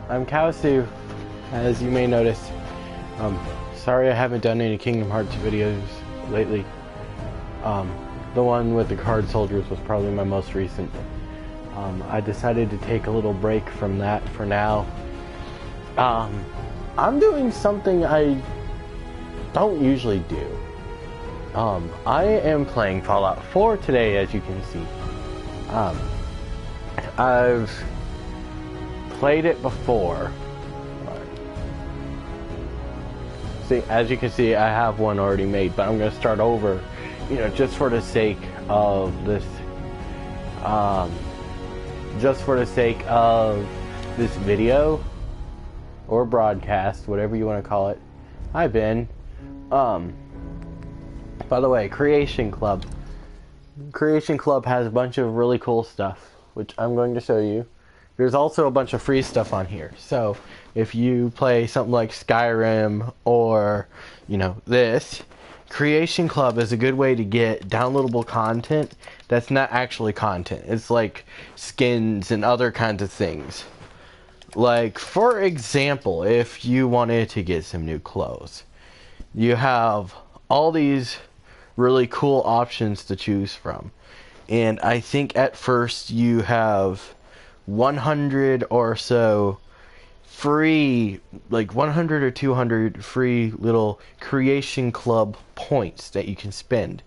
I'm Kaosu, as you may notice. Sorry I haven't done any Kingdom Hearts videos lately. The one with the card soldiers was probably my most recent. I decided to take a little break from that for now. I'm doing something I don't usually do. I am playing Fallout 4 today, as you can see. I've played it before. See, as you can see, I have one already made, but I'm going to start over, just for the sake of this, video or broadcast, whatever you want to call it. Hi, Ben. By the way, Creation Club has a bunch of really cool stuff, which I'm going to show you. There's also a bunch of free stuff on here. So if you play something like Skyrim or, this, Creation Club is a good way to get downloadable content that's not actually content. It's like skins and other kinds of things. Like, for example, if you wanted to get some new clothes, you have all these really cool options to choose from. And I think at first you have 100 or so free, like 100 or 200 free little Creation Club points that you can spend.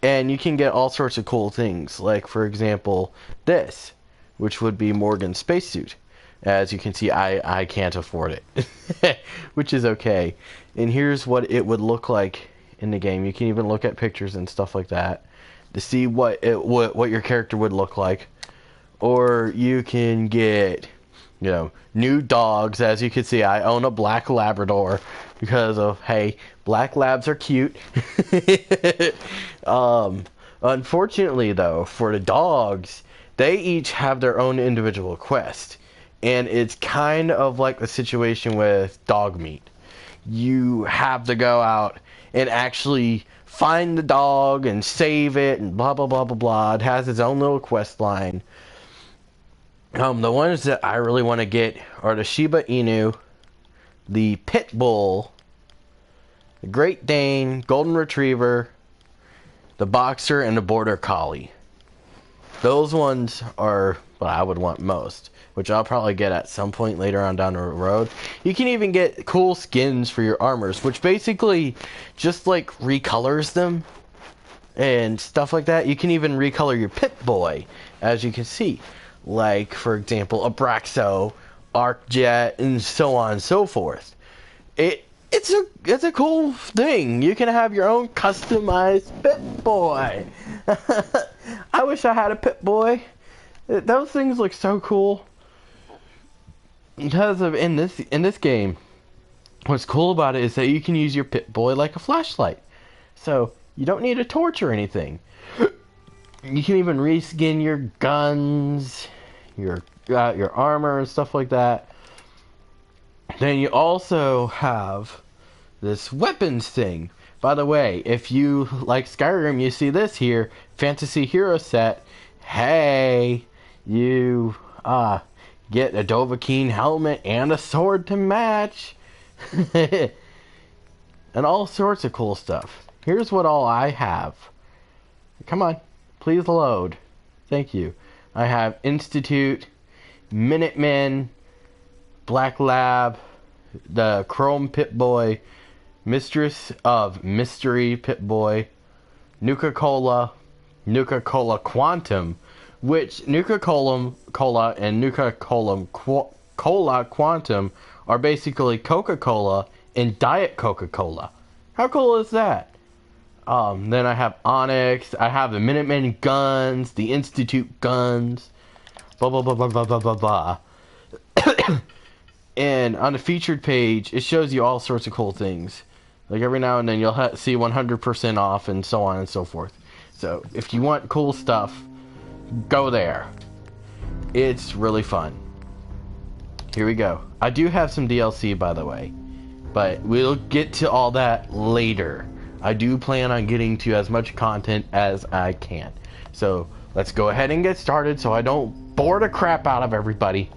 And you can get all sorts of cool things, like, for example, this, which would be Morgan's spacesuit. As you can see, I can't afford it, which is okay. And here's what it would look like in the game. You can even look at pictures and stuff like that to see what your character would look like. Or you can get, new dogs. As you can see, I own a black Labrador because of, hey, black labs are cute. Unfortunately, though, for the dogs, they each have their own individual quest. And it's kind of like the situation with dog meat. You have to go out and actually find the dog and save it and blah, blah, blah, blah, blah. It has its own little quest line. The ones that I really want to get are the Shiba Inu, the Pit Bull, the Great Dane, Golden Retriever, the Boxer, and the Border Collie. Those ones are what I would want most, which I'll probably get at some point later on down the road. You can even get cool skins for your armors, which basically just like recolors them and stuff like that. You can even recolor your Pip-Boy, as you can see. Like, for example, Abraxo, Arcjet, and so on and so forth. It's a cool thing. You can have your own customized Pip-Boy. I wish I had a Pip-Boy. Those things look so cool. Because of in this game, what's cool about it is that you can use your Pip-Boy like a flashlight. So you don't need a torch or anything. You can even reskin your guns, your armor and stuff like that. Then you also have this weapons thing. By the way, if you like Skyrim, you see this here, Fantasy Hero set. Hey, you get a Dovahkiin helmet and a sword to match. And all sorts of cool stuff. Here's what all I have. Come on. Please load. Thank you. I have Institute, Minutemen, Black Lab, the Chrome Pip-Boy, Mistress of Mystery Pip-Boy, Nuka-Cola, Nuka-Cola Quantum, which Nuka-Cola and Nuka-Cola Quantum are basically Coca-Cola and Diet Coca-Cola. How cool is that? Then I have Onyx, I have the Minutemen guns, the Institute guns, blah, blah, blah, blah, blah, blah, blah, blah. And on the featured page, it shows you all sorts of cool things. Like every now and then you'll see 100% off and so on and so forth. So if you want cool stuff, go there. It's really fun. Here we go. I do have some DLC, by the way, but we'll get to all that later. I do plan on getting to as much content as I can. So let's go ahead and get started so I don't bore the crap out of everybody.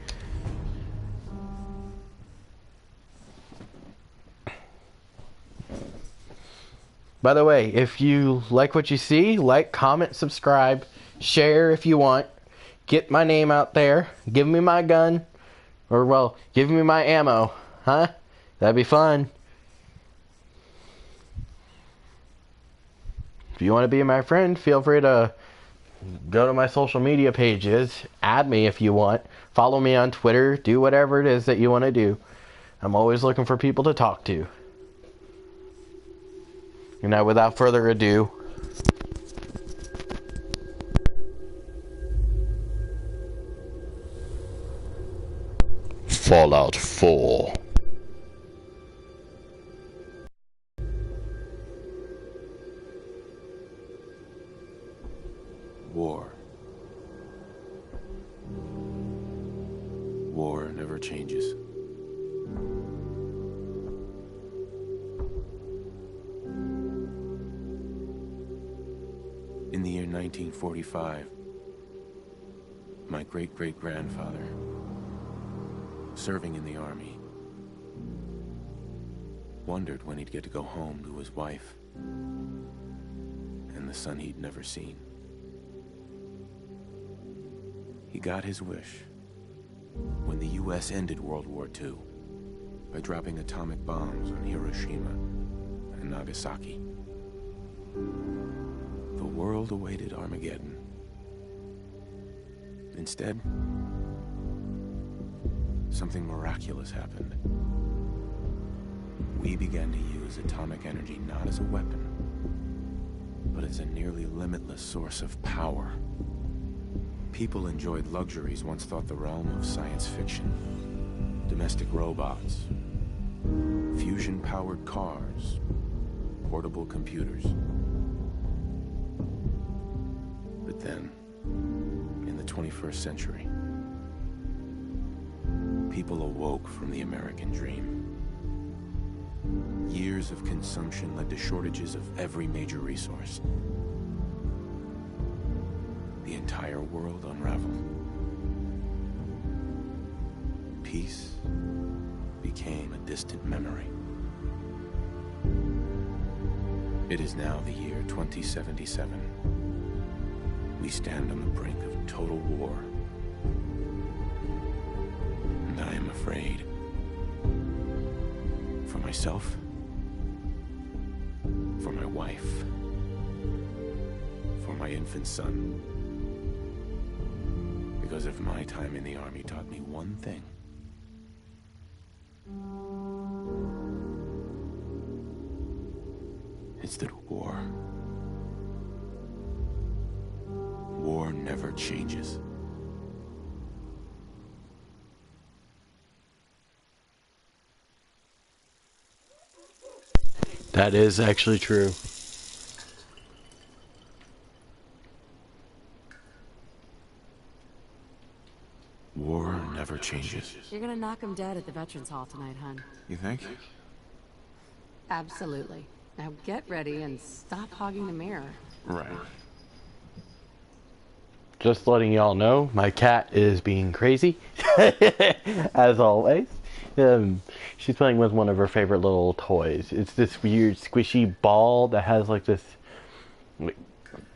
By the way, if you like what you see, like, comment, subscribe, share if you want. Get my name out there. Give me my gun. Or, well, give me my ammo. Huh? That'd be fun. If you want to be my friend, feel free to go to my social media pages. Add me if you want. Follow me on Twitter. Do whatever it is that you want to do. I'm always looking for people to talk to. And now, without further ado, Fallout 4. War. War never changes. In the year 1945, my great-great-grandfather, serving in the army, wondered when he'd get to go home to his wife and the son he'd never seen. He got his wish when the U.S. ended World War II by dropping atomic bombs on Hiroshima and Nagasaki. The world awaited Armageddon. Instead, something miraculous happened. We began to use atomic energy not as a weapon, but as a nearly limitless source of power. People enjoyed luxuries once thought the realm of science fiction. Domestic robots, fusion-powered cars, portable computers. But then, in the 21st century, people awoke from the American dream. Years of consumption led to shortages of every major resource. The entire world unraveled. Peace became a distant memory. It is now the year 2077. We stand on the brink of total war. And I am afraid. For myself, for my wife, for my infant son. Because if my time in the army taught me one thing, it's that war never changes. that is actually true. War never changes. You're gonna knock him dead at the Veterans Hall tonight, hun. You think? Absolutely. Now get ready and stop hogging the mirror. Right. Just letting y'all know, my cat is being crazy, as always. She's playing with one of her favorite little toys. It's this weird squishy ball that has like this like,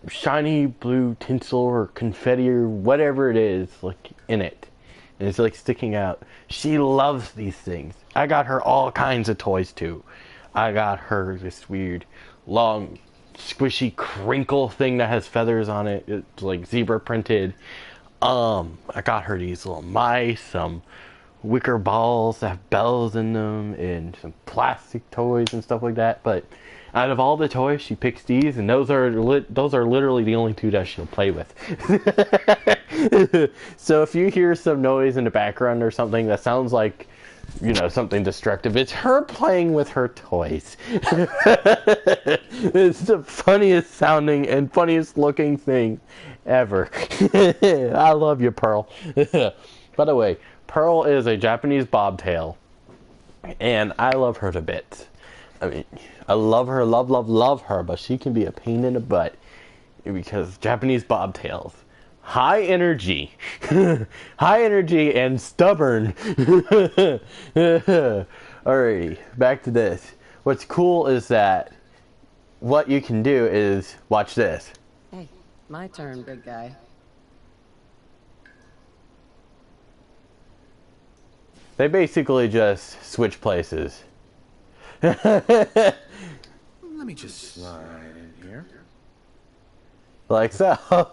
shiny blue tinsel or confetti or whatever it is like in it. And it's like sticking out. She loves these things. I got her all kinds of toys too. I got her this weird long squishy crinkle thing that has feathers on it. It's like zebra printed. I got her these little mice, some wicker balls that have bells in them, and some plastic toys and stuff like that. But out of all the toys, she picks these, and those are literally the only two that she'll play with. So if you hear some noise in the background or something that sounds like, you know, something destructive, it's her playing with her toys. It's the funniest sounding and funniest looking thing ever. I love you, Pearl. By the way, Pearl is a Japanese bobtail, and I love her to bits. I mean, I love her, love her, but she can be a pain in the butt because Japanese bobtails. High energy. High energy and stubborn. Alrighty, back to this. What's cool is that what you can do is watch this. Hey, my turn, big guy. They basically just switch places. Let me just slide in here. Like so.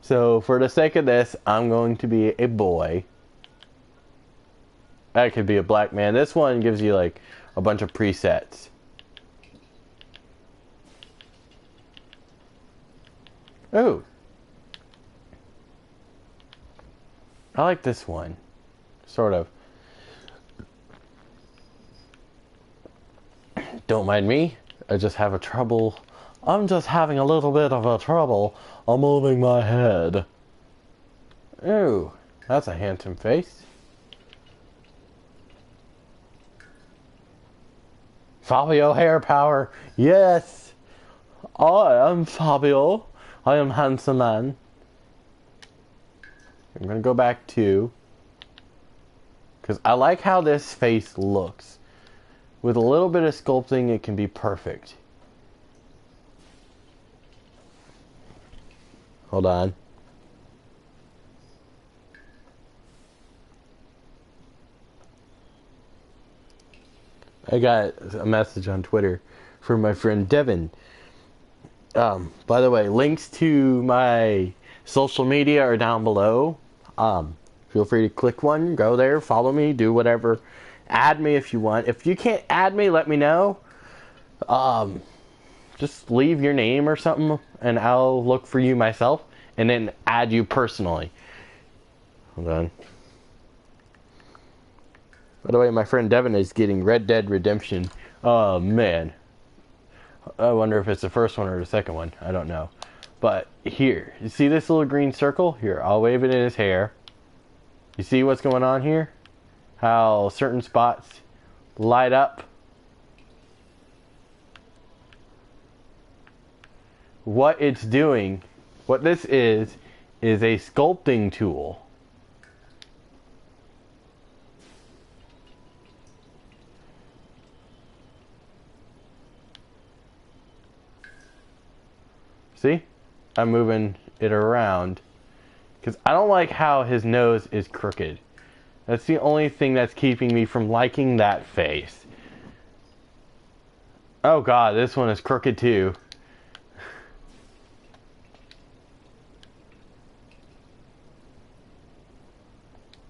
So for the sake of this, I'm going to be a boy. I could be a black man. This one gives you like a bunch of presets. Ooh. I like this one. Sort of. Don't mind me. I just have a trouble. I'm just having a little bit of a trouble. I'm moving my head. Ooh. That's a handsome face. Fabio hair power. Yes. I am Fabio. I am handsome man. I'm going to go back to... because I like how this face looks. With a little bit of sculpting, it can be perfect. Hold on. I got a message on Twitter from my friend Devin. By the way, links to my social media are down below. Feel free to click one, go there, follow me, do whatever. Add me if you want. If you can't add me, let me know. Just leave your name or something, and I'll look for you myself, and then add you personally. Hold on. By the way, my friend Devin is getting Red Dead Redemption. Oh, man. I wonder if it's the first one or the second one. I don't know. But here, you see this little green circle? Here, I'll wave it in his hair. You see what's going on here? How certain spots light up. What it's doing, what this is a sculpting tool. See? I'm moving it around because I don't like how his nose is crooked. That's the only thing that's keeping me from liking that face. Oh god, this one is crooked too.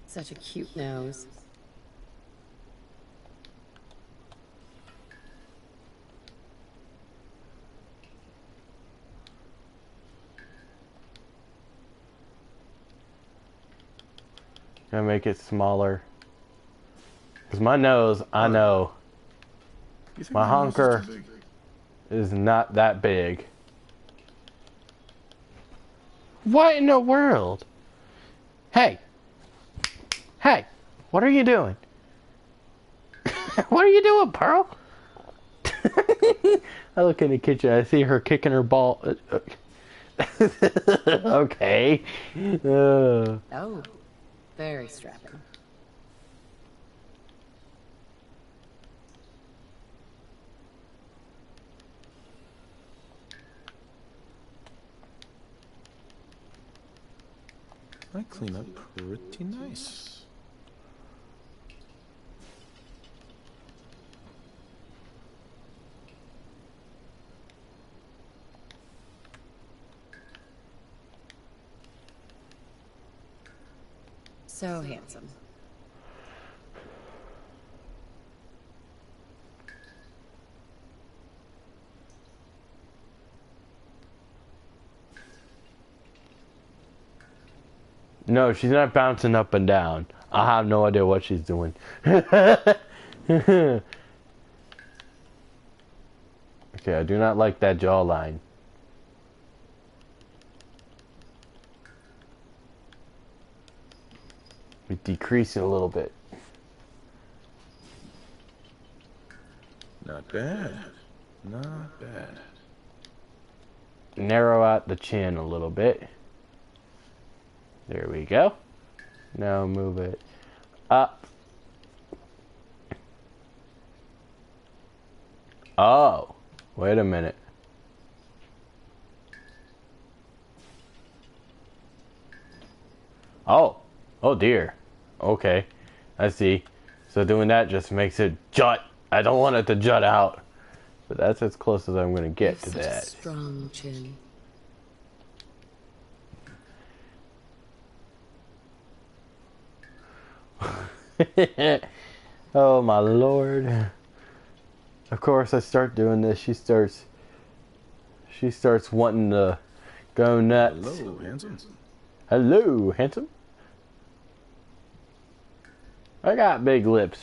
Such a cute nose. Gonna make it smaller. Because my nose, I know, my honker is not that big. What in the world? Hey! Hey! What are you doing? What are you doing, Pearl? I look in the kitchen, I see her kicking her ball. Okay. Oh, very strapping. I clean up pretty nice. So handsome. No, she's not bouncing up and down. I have no idea what she's doing. Okay, I do not like that jawline. We decrease it a little bit. Not bad. Not bad. Narrow out the chin a little bit. There we go. Now move it up. Oh, wait a minute. Oh, oh dear. Okay, I see. So doing that just makes it jut. I don't want it to jut out. But that's as close as I'm going to get to Such a that. strong chin. Oh my lord. Of course I start doing this. She starts wanting to go nuts. Hello, handsome. Hello, handsome. I got big lips.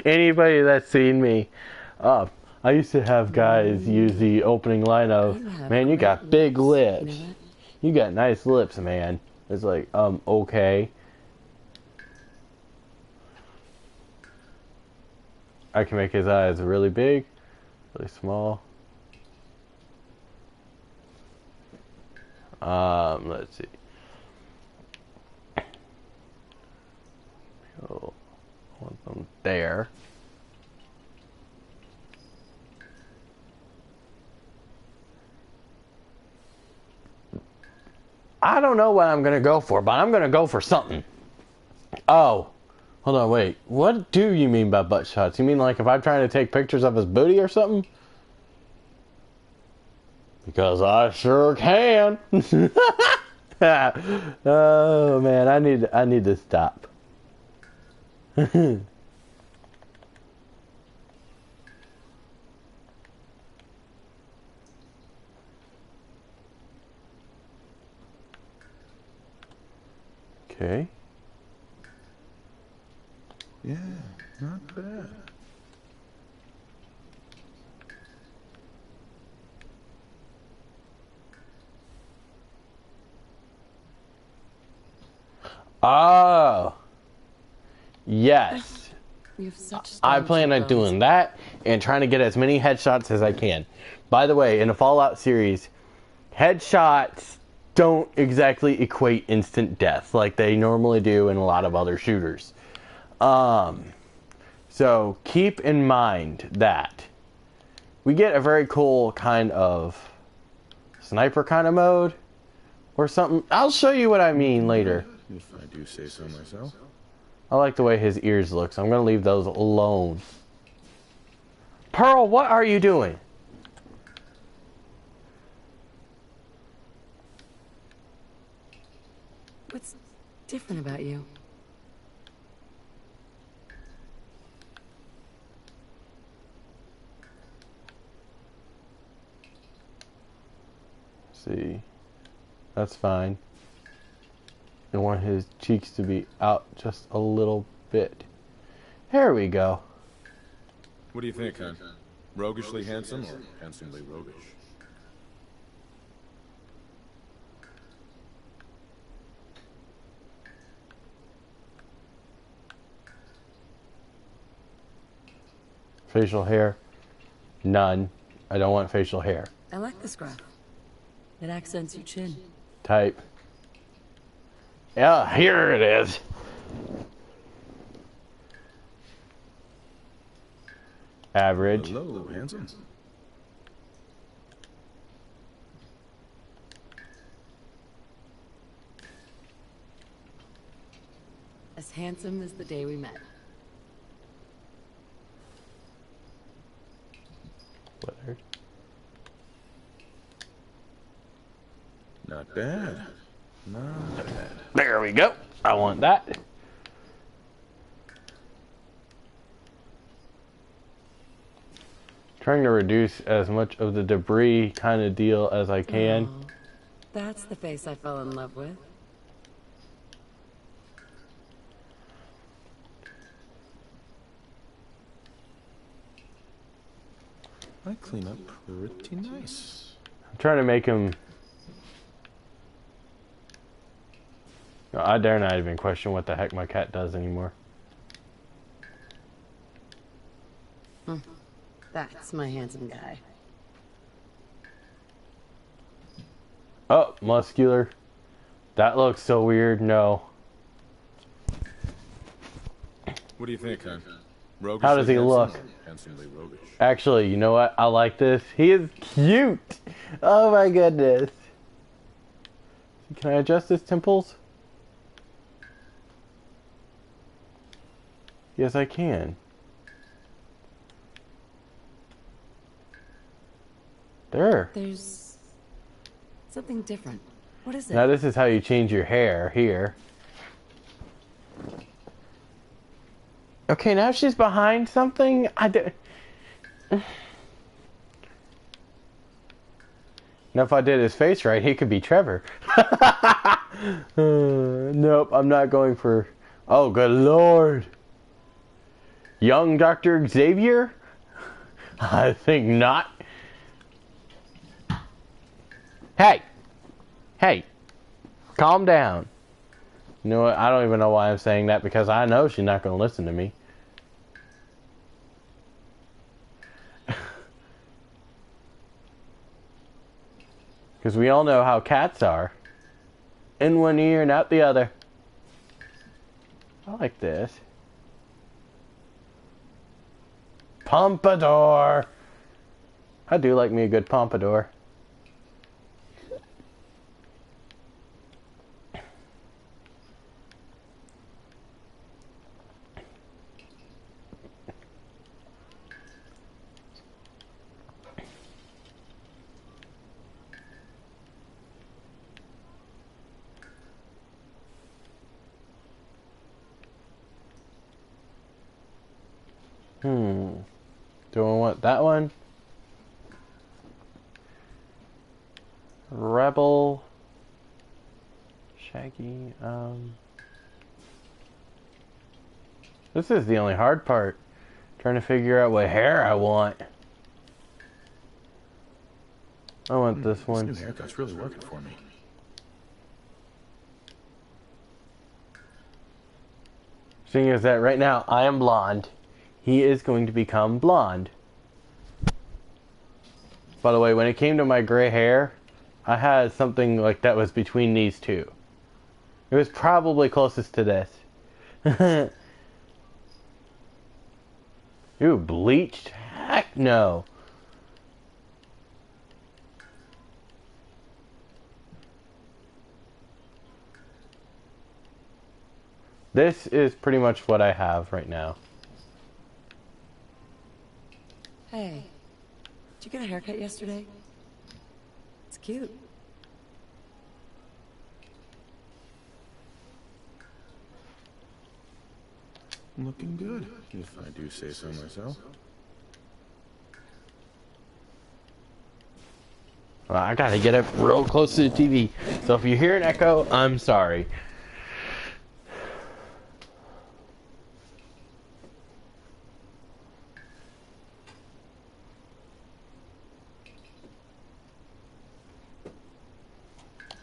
Anybody that's seen me, I used to have guys use the opening line of, "Man, you got big lips. You know that? You got nice lips, man." It's like, okay. I can make his eyes really big, really small. Let's see. Oh, I want them there. I don't know what I'm gonna go for, but I'm gonna go for something. Oh, hold on, wait. What do you mean by butt shots? You mean like if I'm trying to take pictures of his booty or something? Because I sure can. Oh man, I need to stop. Okay. Yeah, not bad. Oh. Yes. You have such I strong plan on cheekbones. doing that and trying to get as many headshots as I can. By the way, in the Fallout series, headshots don't exactly equate instant death like they normally do in a lot of other shooters. So keep in mind that we get a very cool kind of sniper kind of mode or something. I'll show you what I mean later. If I do say so myself. I like the way his ears look, so I'm going to leave those alone. Pearl, what are you doing? What's different about you? See, that's fine. I want his cheeks to be out just a little bit. There we go. What do you think, hon? Roguishly handsome or handsomely roguish? Facial hair, none. I don't want facial hair. I like this graph. It accents your chin. Type. Yeah, here it is. Average. Hello, handsome. As handsome as the day we met. Whatever. Not bad. Not bad. There we go. I want that. Trying to reduce as much of the debris kind of deal as I can. Oh, that's the face I fell in love with. I clean up pretty nice. I'm trying to make him... No, I dare not even question what the heck my cat does anymore. That's my handsome guy. Oh, muscular. That looks so weird. No. What do you think, hon? How does he look? Handsomely roguish. Actually, you know what? I like this. He is cute. Oh my goodness. Can I adjust his temples? Yes, I can. There. There's something different. What is it? Now this is how you change your hair here. Okay, now she's behind something. Now if I did his face right, he could be Trevor. Nope, I'm not going for... Oh, good lord. Young Dr. Xavier? I think not. Hey! Hey! Calm down. You know what? I don't even know why I'm saying that, because I know she's not going to listen to me. Because we all know how cats are. In one ear and out the other. I like this. Pompadour! I do like me a good pompadour. Do I want that one? Rebel. Shaggy. This is the only hard part. Trying to figure out what hair I want. I want this one. This new haircut's really working for me. Seeing as that right now I am blonde, he is going to become blonde. By the way, when it came to my gray hair, I had something like that was between these two. It was probably closest to this. Ooh, bleached? Heck no. This is pretty much what I have right now. Hey, did you get a haircut yesterday? It's cute. Looking good, if I do say so myself. Well, I gotta get up real close to the TV. So if you hear an echo, I'm sorry.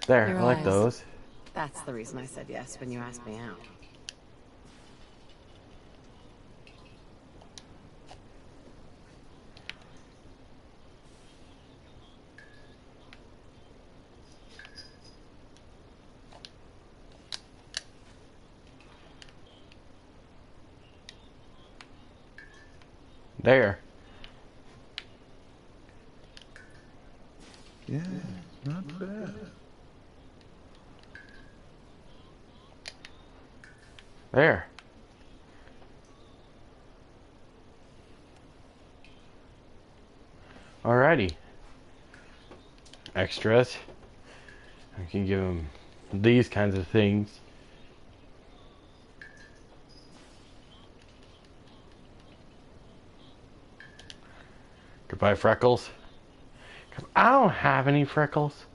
There, Your I like eyes. those. That's the reason I said yes when you asked me out. There. Yeah, not bad. There. Alrighty. Extras. I can give them these kinds of things. Goodbye, freckles. 'Cause I don't have any freckles.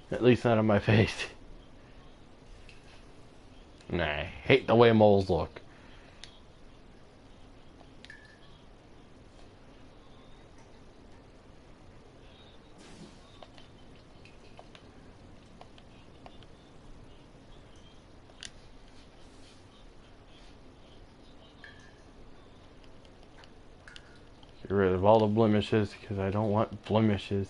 At least not on my face. Nah, I hate the way moles look. Get rid of all the blemishes because I don't want blemishes.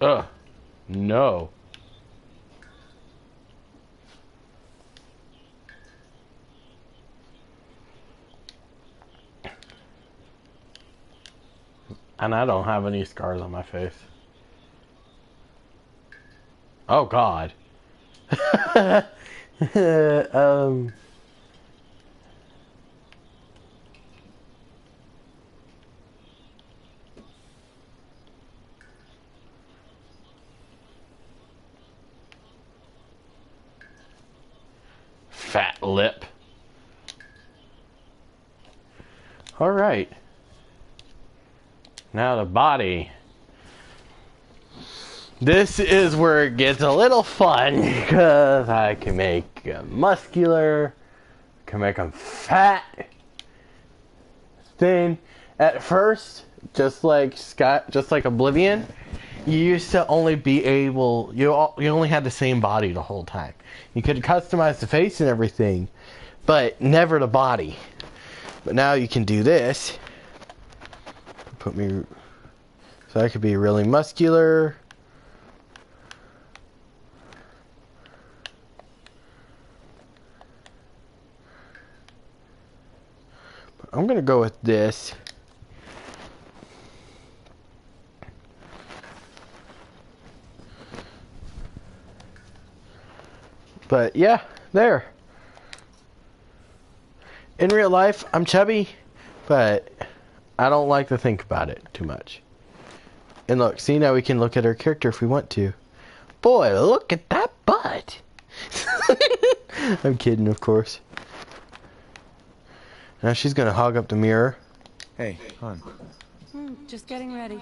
Ugh. No. And I don't have any scars on my face. Oh God. um. Fat lip. All right. Now the body. This is where it gets a little fun because I can make them muscular, can make them fat, thin. At first, just like Oblivion, you used to only be able you only had the same body the whole time. You could customize the face and everything, but never the body. But now you can do this. Put me so I could be really muscular. I'm gonna go with this. But yeah, there. In real life, I'm chubby, but I don't like to think about it too much. And look, see, now we can look at our character if we want to. Boy, look at that butt. I'm kidding, of course. Now she's gonna hog up the mirror. Hey, hon. Just getting ready.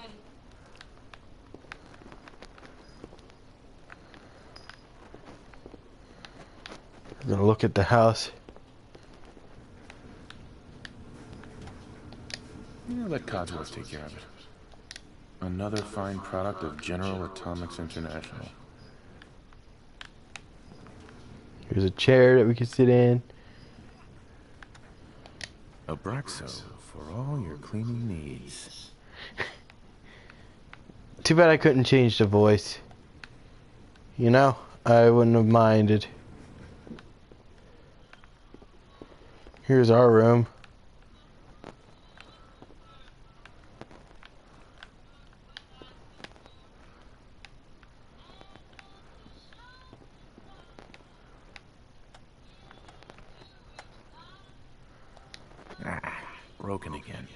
I'm gonna look at the house. Let Codsworth take care of it. Another fine product of General Atomics International. Here's a chair that we can sit in. Abraxo for all your cleaning needs. Too bad I couldn't change the voice. You know, I wouldn't have minded. Here's our room. Broken again.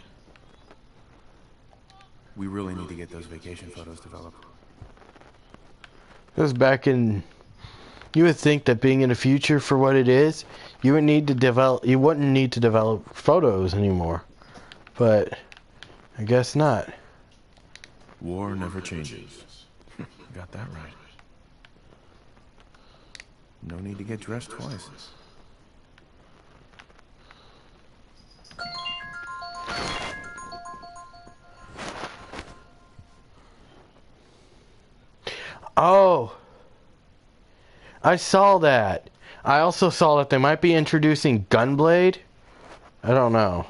We really need to get those vacation photos developed. Because back in, you would think that being in the future for what it is, you wouldn't need to develop photos anymore. But I guess not. War never changes. Got that right. No need to get dressed twice. Oh, I saw that. I also saw that they might be introducing Gunblade. I don't know.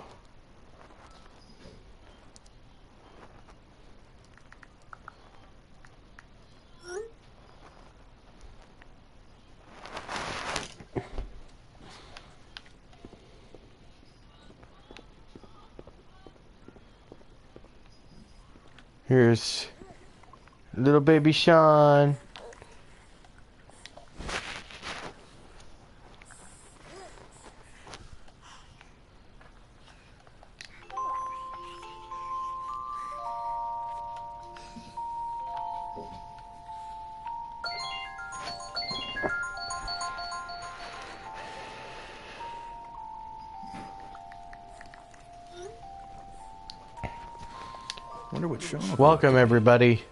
Here's little baby Sean. Wonder what Sean will Welcome, everybody.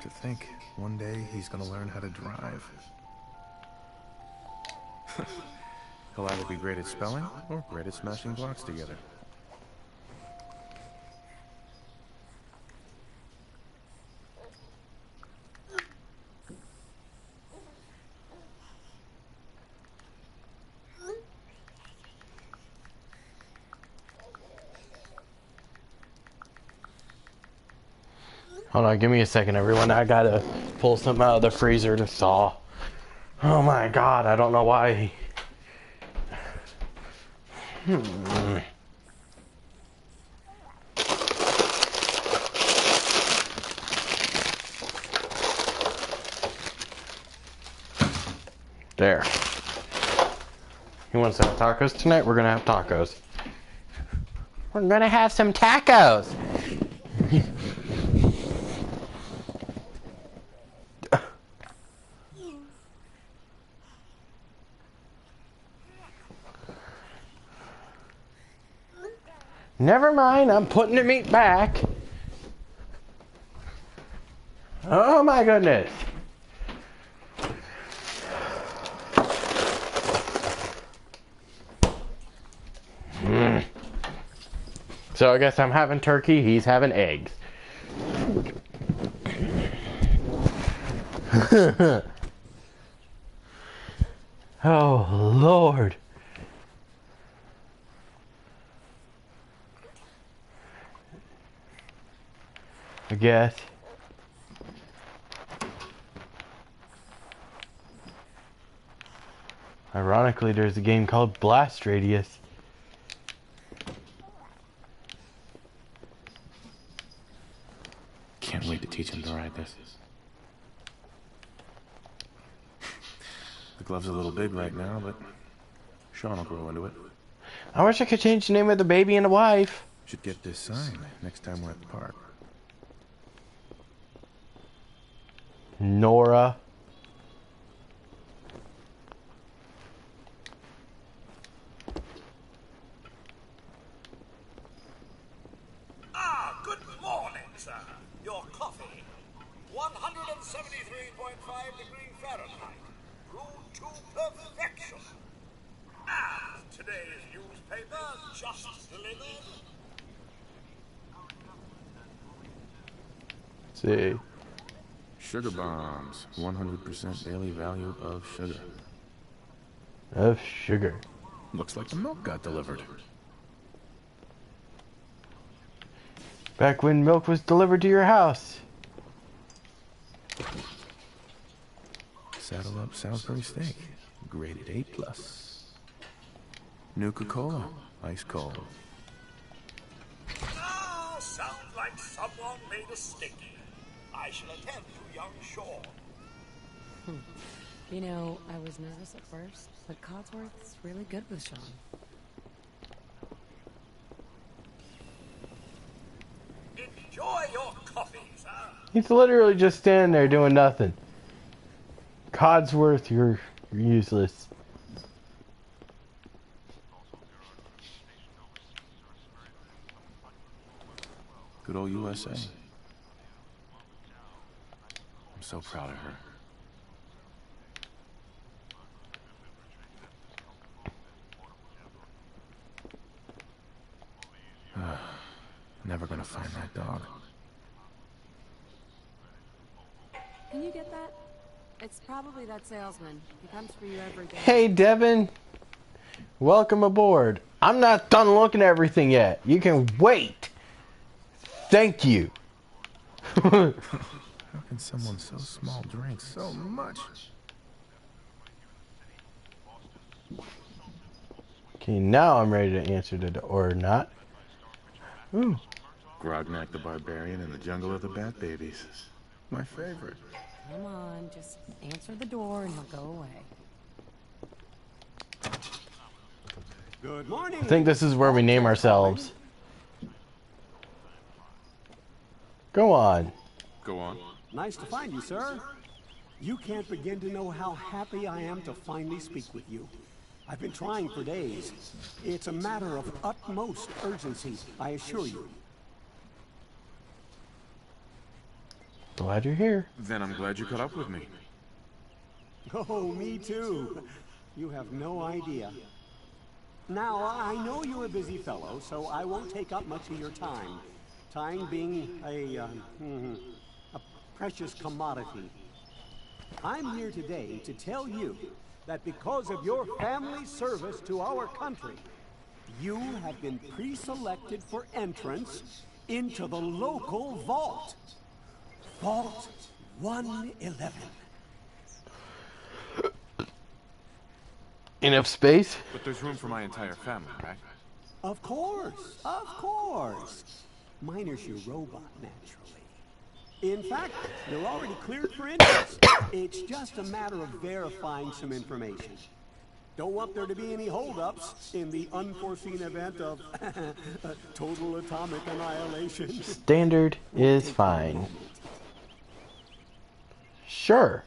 To think, one day he's gonna learn how to drive. He'll either be great at spelling or great at smashing blocks together. Hold on, give me a second, everyone. I gotta pull something out of the freezer to thaw. Oh my god, I don't know why. There. You want some tacos tonight? We're gonna have tacos. We're gonna have some tacos. Never mind, I'm putting the meat back. Oh my goodness. So I guess I'm having turkey, he's having eggs. Oh Lord. I guess. Ironically, there's a game called Blast Radius. Can't wait to teach him to ride this. The glove's a little big right now, but Sean will grow into it. I wish I could change the name of the baby and the wife. Should get this sign next time we're at the park. Nora. Ah, good morning, sir. Your coffee. 173.5 degrees Fahrenheit. Brewed to perfection. And today's newspaper just delivered. Let's see. Sugar bombs. 100% daily value of sugar. Of sugar. Looks like the milk got delivered. Back when milk was delivered to your house. Saddle up Salisbury steak. Graded A+. Nuka-Cola. Ice cold. Ah, sounds like someone made a sticky. I shall attend to young Shaw. You know, I was nervous at first, but Codsworth's really good with Sean. Enjoy your coffee, sir. He's literally just standing there doing nothing. Codsworth, you're useless. Good old USA. I'm so proud of her. Never gonna find that dog. Can you get that? It's probably that salesman. He comes for you every day. Hey, Devin. Welcome aboard. I'm not done looking at everything yet. You can wait. Thank you. How can someone so small drink so much? Okay, now I'm ready to answer the door or not. Ooh. Grognak the Barbarian in the Jungle of the Bat Babies. My favorite. Come on, just answer the door and he'll go away. Good morning. I think this is where we name ourselves. Go on. Go on. Nice to find you, sir. You can't begin to know how happy I am to finally speak with you. I've been trying for days. It's a matter of utmost urgency, I assure you. Glad you're here. Then I'm glad you caught up with me. Oh, me too. You have no idea. Now, I know you're a busy fellow, so I won't take up much of your time. Time being a precious commodity. I'm here today to tell you that because of your family's service to our country, you have been pre-selected for entrance into the local vault. Vault 111. Enough space? But there's room for my entire family, right? Of course, of course. Minus your robot, naturally. In fact, you're already cleared for entrance. It's just a matter of verifying some information. Don't want there to be any holdups in the unforeseen event of total atomic annihilation. Standard is fine. Sure.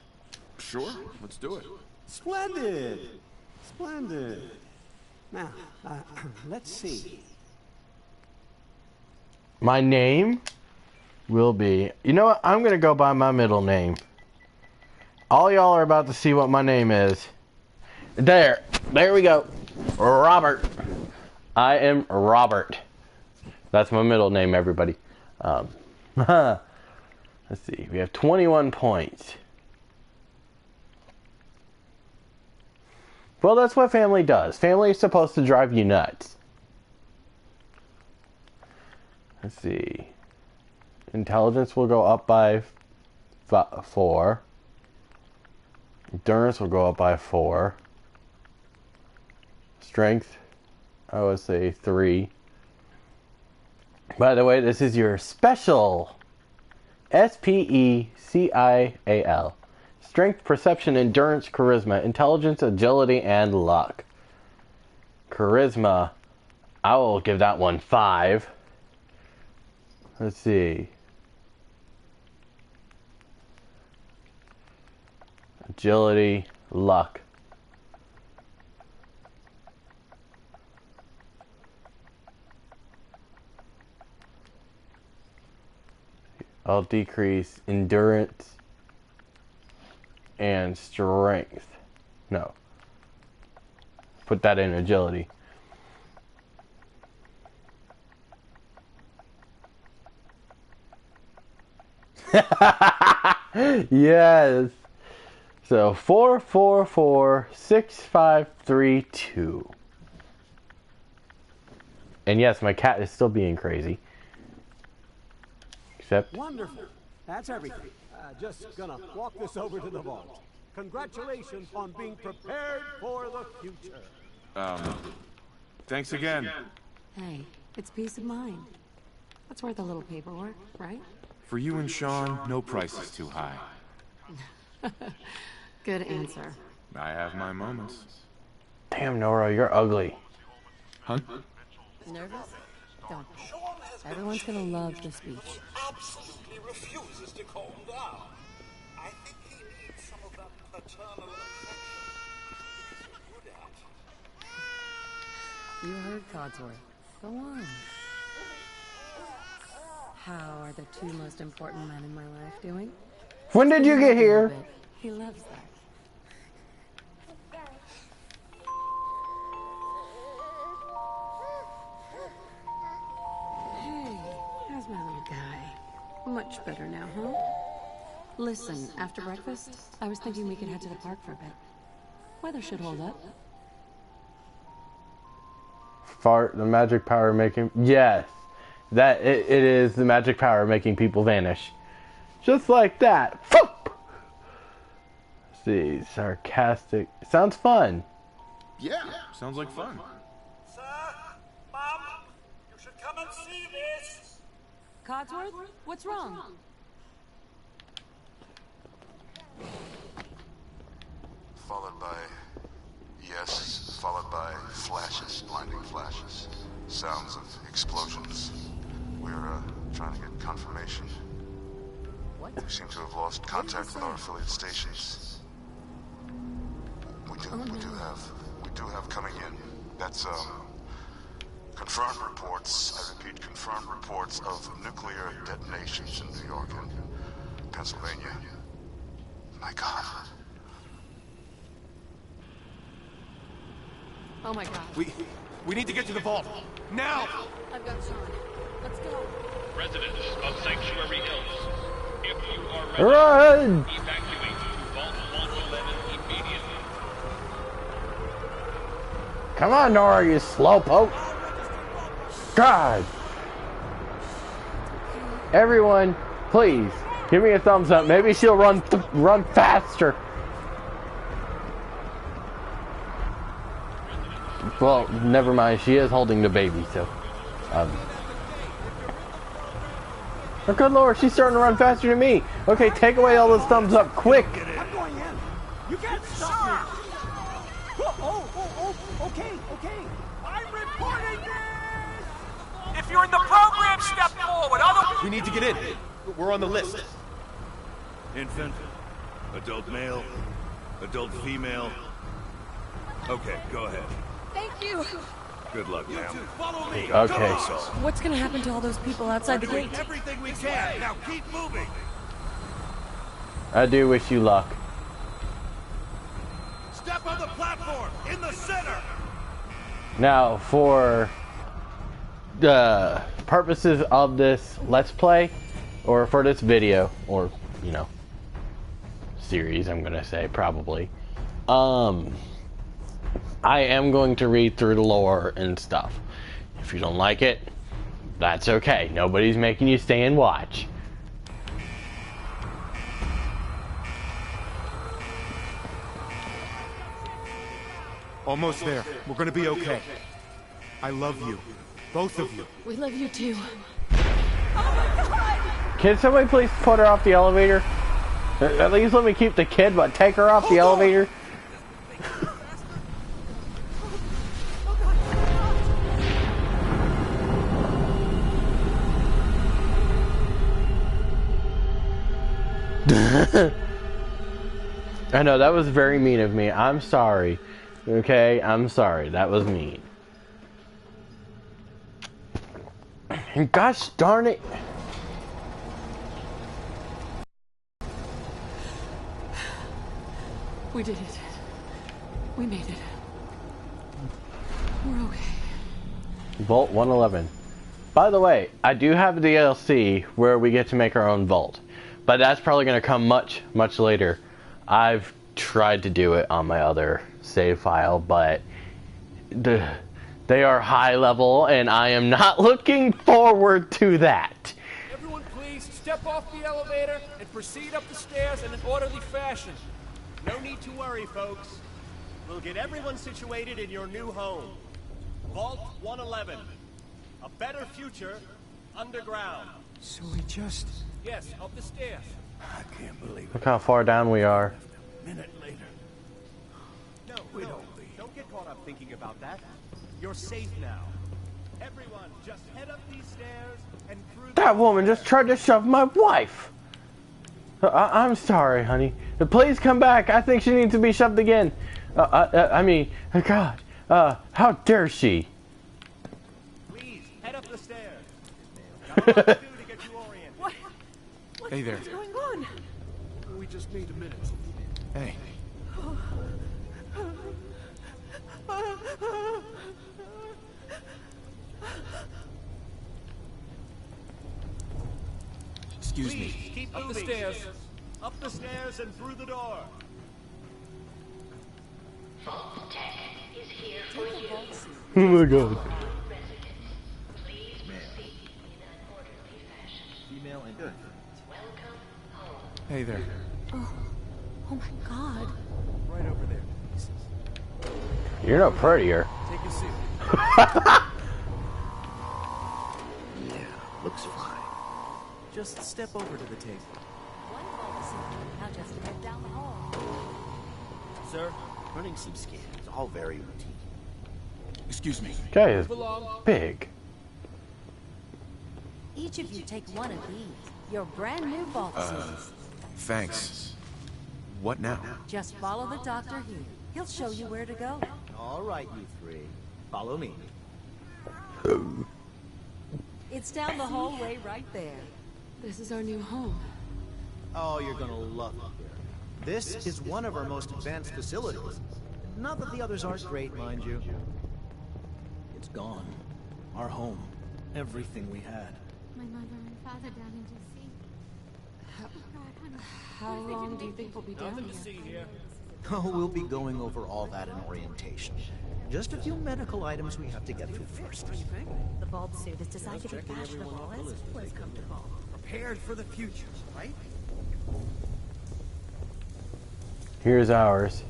Sure, let's do it. Splendid! Splendid. Now, let's see. My name will be... You know what? I'm going to go by my middle name. All y'all are about to see what my name is. There we go. Robert. I am Robert. That's my middle name, everybody. Let's see. We have 21 points. Well, that's what family does. Family is supposed to drive you nuts. Let's see. Intelligence will go up by 4. Endurance will go up by 4. Strength, I would say 3. By the way, this is your special SPECIAL. Strength, perception, endurance, charisma, intelligence, agility, and luck. Charisma, I will give that one 5. Let's see. Agility, luck. I'll decrease endurance and strength. No. Put that in agility. Yes. So 4, 4, 4, 6, 5, 3, 2. And yes, my cat is still being crazy. Except... Wonderful. That's everything. Just gonna walk this over to the vault. Congratulations on being prepared for the future. Thanks again. Hey, it's peace of mind. That's worth a little paperwork, right? For you and Sean, no price is too high. Good answer. I have my moments. Damn, Nora, you're ugly. Huh? Nervous? Don't be. Everyone's gonna love the speech. Absolutely refuses to calm down. I think he needs some of that paternal affection he's good at. You heard Codsworth. Go on. How are the 2 most important men in my life doing? When did you get here? He loves that. Hey, how's my little guy? Much better now, huh? Listen, after breakfast, I was thinking we could head to the park for a bit. Weather should hold up. Fart, the magic power making... Yes. That, it is the magic power making people vanish. Just like that. Foop! Let's see, sarcastic. Sounds fun. Yeah, sounds like fun. Sir, Mom, you should come and see this. Codsworth, what's wrong? Followed by... Yes, followed by flashes, blinding flashes. Sounds of explosions. We're, trying to get confirmation. What? We seem to have lost contact with our affiliate stations. We do have coming in. That's, confirmed reports, I repeat, confirmed reports of nuclear detonations in New York and Pennsylvania. My God. Oh my god. We need to get to the vault. Now! I've got Sean. Let's go. Residents of Sanctuary Hills, if you are ready, Run! evacuate to Vault 111 immediately. Come on, Nora, you slowpoke. God. Everyone, please, Give me a thumbs up. Maybe she'll run faster. Well, never mind. She is holding the baby, so. Oh, good lord, she's starting to run faster than me. Okay, take away all those thumbs up, quick. I'm going in. You can't stop me. Okay. I'm reporting this. If you're in the program, step forward. Otherwise, We need to get in. We're on the list. Infant, adult male, adult female. Okay, go ahead. Thank you. Good luck, ma'am. Follow me. Okay. What's gonna happen to all those people outside the gate? Everything we can. Now keep moving. I do wish you luck. Step on the platform in the center. Now, for the purposes of this Let's Play, or for this video, or, you know, series, I'm gonna say, probably, I am going to read through the lore and stuff. If you don't like it, that's okay. Nobody's making you stay and watch. Almost there. We're gonna be okay. I love you. Both of you. We love you too. Can somebody please put her off the elevator? At least let me keep the kid, but take her off the elevator. I know, that was very mean of me. I'm sorry. Okay, I'm sorry. That was mean. And gosh darn it. We did it. We made it. We're okay. Vault 111. By the way, I do have a DLC where we get to make our own vault. But that's probably going to come much, much later. I've tried to do it on my other save file, but they are high level, and I am not looking forward to that. everyone please step off the elevator and proceed up the stairs in an orderly fashion. No need to worry, folks. We'll get everyone situated in your new home. Vault 111. A better future underground. So we just... Yes, up the stairs. I can't believe Look how far down we are. a minute later. No, don't get caught up thinking about that. You're safe now. Everyone, just head up these stairs and through That woman just tried to shove my wife. I'm sorry, honey. Please come back. I think she needs to be shoved again. I mean, God. How dare she? Please, head up the stairs. Got a lot to do to get you oriented. What? Hey there. What's going on? We just need a minute. Hey. Excuse Please, me. keep Up the moving. stairs. Up the stairs and through the door. Vault Tech is here for you. Oh my God. Residents, please proceed in an orderly fashion. Female and good. Welcome home. Hey there. Oh my God. Right over there. You're no prettier. Take a seat. Yeah, looks fine. Just step over to the table. Now just head down the hall. Sir, Running some scans, all very routine. Excuse me. Guy is big. Each of you take one of these. Your brand new vault suits. Thanks. What now? Just follow the doctor here. He'll show you where to go. all right, you three. Follow me. It's down the hallway right there. This is our new home. Oh, you're gonna love it here. This is one of our most advanced facilities. Not that the others aren't great, mind you. It's gone. Our home. Everything we had. My mother and father down in D.C. How long do you think we'll be down Nothing to here? see here. Oh, we'll be going over all that in orientation. Just a few medical items we have to get through first. The vault suit is designed to be fashionable as well as comfortable. Prepared for the future, right? Here's ours.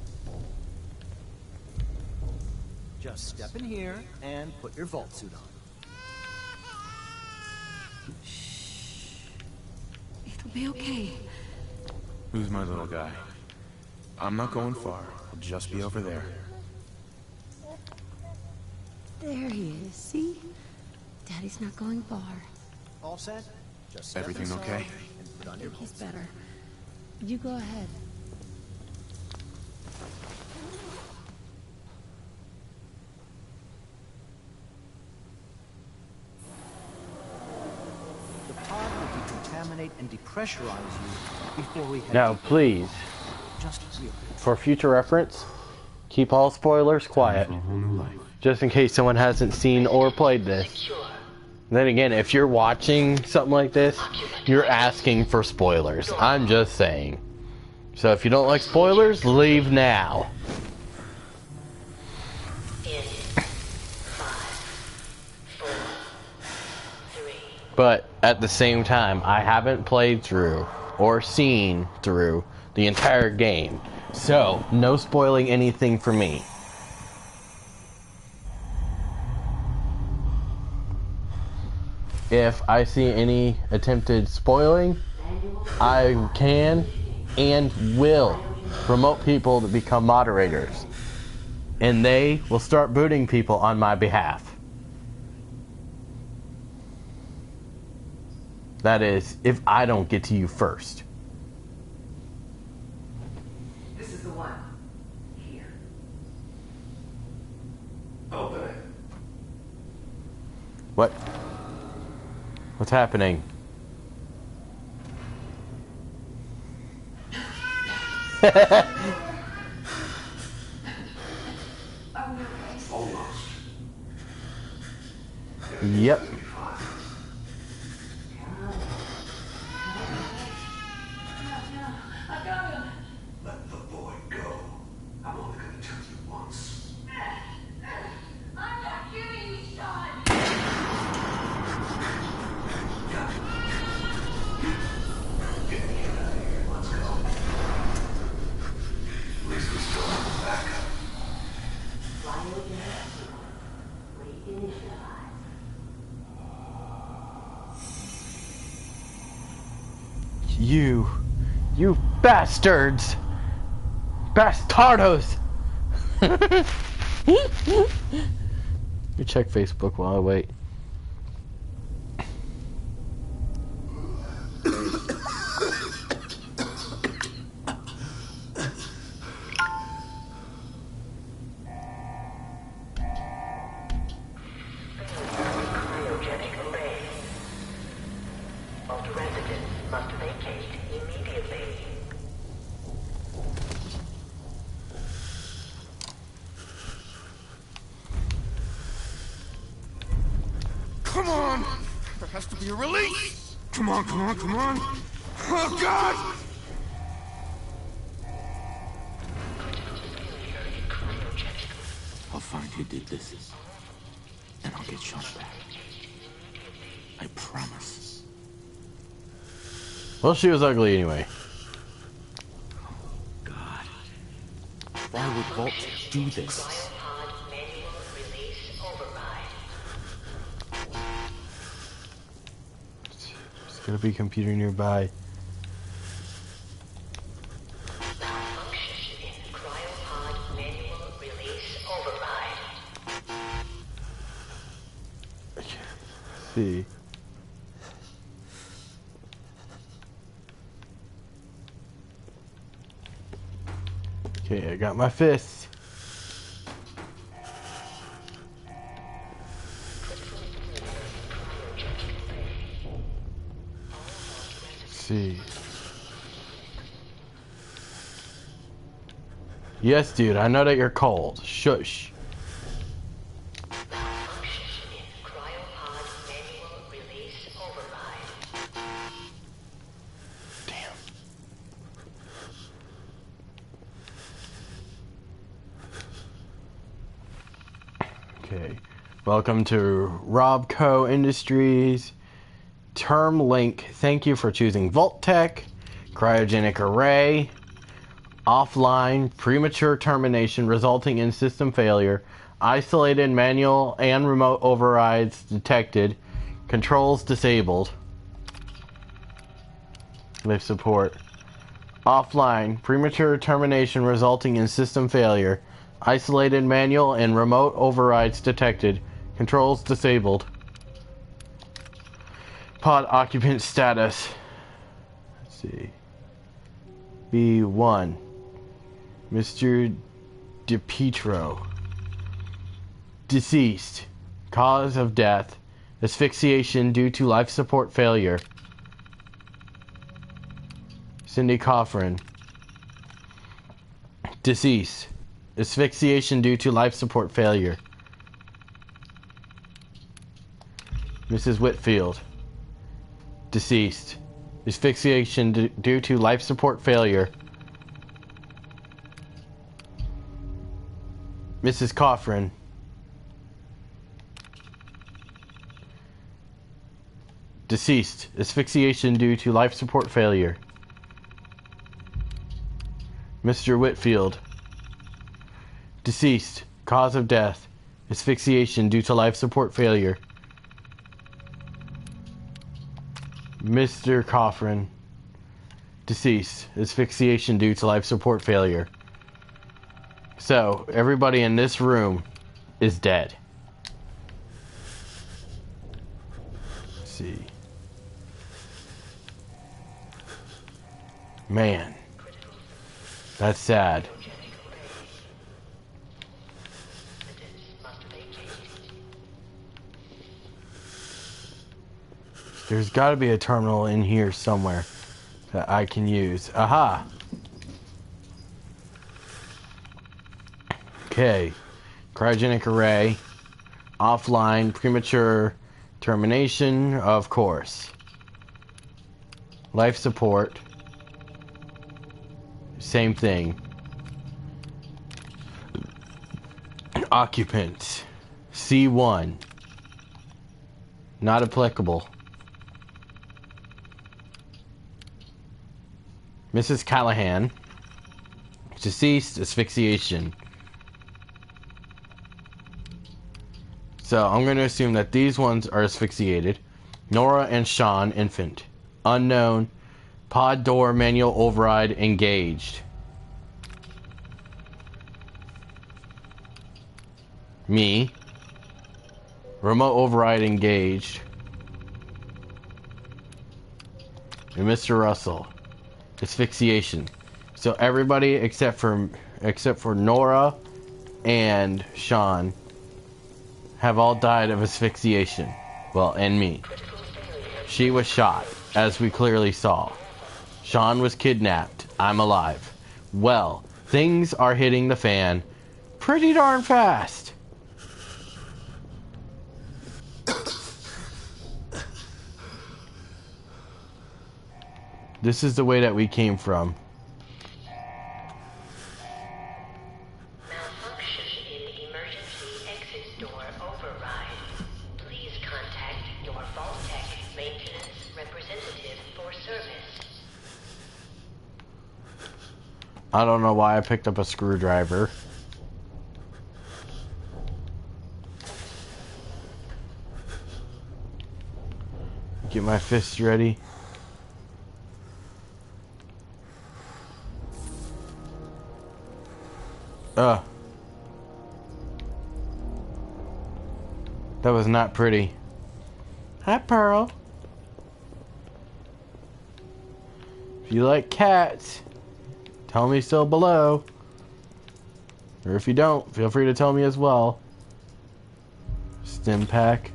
Just step in here and put your vault suit on. It'll be okay. Who's my little guy? I'm not going far. I'll just be over there. There he is, see? Daddy's not going far. All set? Just step Everything inside okay? and put on your He's vault suit. better. You go ahead. The pod will decontaminate and depressurize you before we head Now, to- please, Just real. for future reference, keep all spoilers quiet. For a whole new life. Just in case someone hasn't seen or played this. Then again, if you're watching something like this, you're asking for spoilers. I'm just saying. So if you don't like spoilers, leave now. But at the same time, I haven't played through or seen through the entire game. So, no spoiling anything for me. If I see any attempted spoiling, I can and will promote people to become moderators. And they will start booting people on my behalf. That is, if I don't get to you first. This is the one. Here. Open it. What? What's happening? Almost. Yep. I got him. Let the boy go. I'm only going to tell you once. I'm not giving you Sean. Get me out of here. Let's go. At least we still have the backup. You bastards! Bastardos! You check Facebook while I wait. Cryogenic array. All residents must vacate immediately. Come on! There has to be a release! Come on, come on, come on! Oh, God! I'll find who did this. And I'll get Sean back. I promise. Well, she was ugly anyway. God. Why would Vault do this? Cryopod manual release override. There's gonna be a computer nearby. Malfunction in cryopod manual release override. Let's see. Okay, I got my fists. Let's see. Yes, dude, I know that you're cold. Shush. Malfunction in cryopod manual release override. Damn. Okay. Welcome to Robco Industries. Term link. Thank you for choosing Vault Tech. Cryogenic Array. offline, premature termination resulting in system failure, isolated manual and remote overrides detected, controls disabled. Life support. Offline, premature termination resulting in system failure, isolated manual and remote overrides detected, controls disabled. Pod occupant status. Let's see. B1. Mr. DePietro. Deceased. Cause of death. Asphyxiation due to life support failure. Cindy Coffrin. Deceased. Asphyxiation due to life support failure. Mrs. Whitfield. Deceased. Asphyxiation due to life support failure. Mrs. Coffrin. Deceased. Asphyxiation due to life support failure. Mr. Whitfield. Deceased. Cause of death. Asphyxiation due to life support failure. Mr. Coffrin. Deceased. Asphyxiation due to life support failure. So, everybody in this room is dead. Let's see. Man. That's sad. There's got to be a terminal in here somewhere that I can use. Aha! Okay. Cryogenic array. Offline. Premature termination. Of course. Life support. Same thing. Occupants. C1. Not applicable. Mrs. Callahan. Deceased. Asphyxiation. So I'm going to assume that these ones are asphyxiated. Nora and Sean, infant. Unknown. Pod door manual override engaged. Me. Remote override engaged. And Mr. Russell. Asphyxiation. So everybody except for Nora and Sean have all died of asphyxiation. Well, and me. She was shot, as we clearly saw. Sean was kidnapped. I'm alive. Well, things are hitting the fan pretty darn fast. This is the way that we came from. Malfunction in emergency exit door override. Please contact your Vault-Tec maintenance representative for service. I don't know why I picked up a screwdriver. Get my fist ready. That was not pretty. Hi, Pearl. If you like cats, tell me so below. Or if you don't, feel free to tell me as well. Stim pack.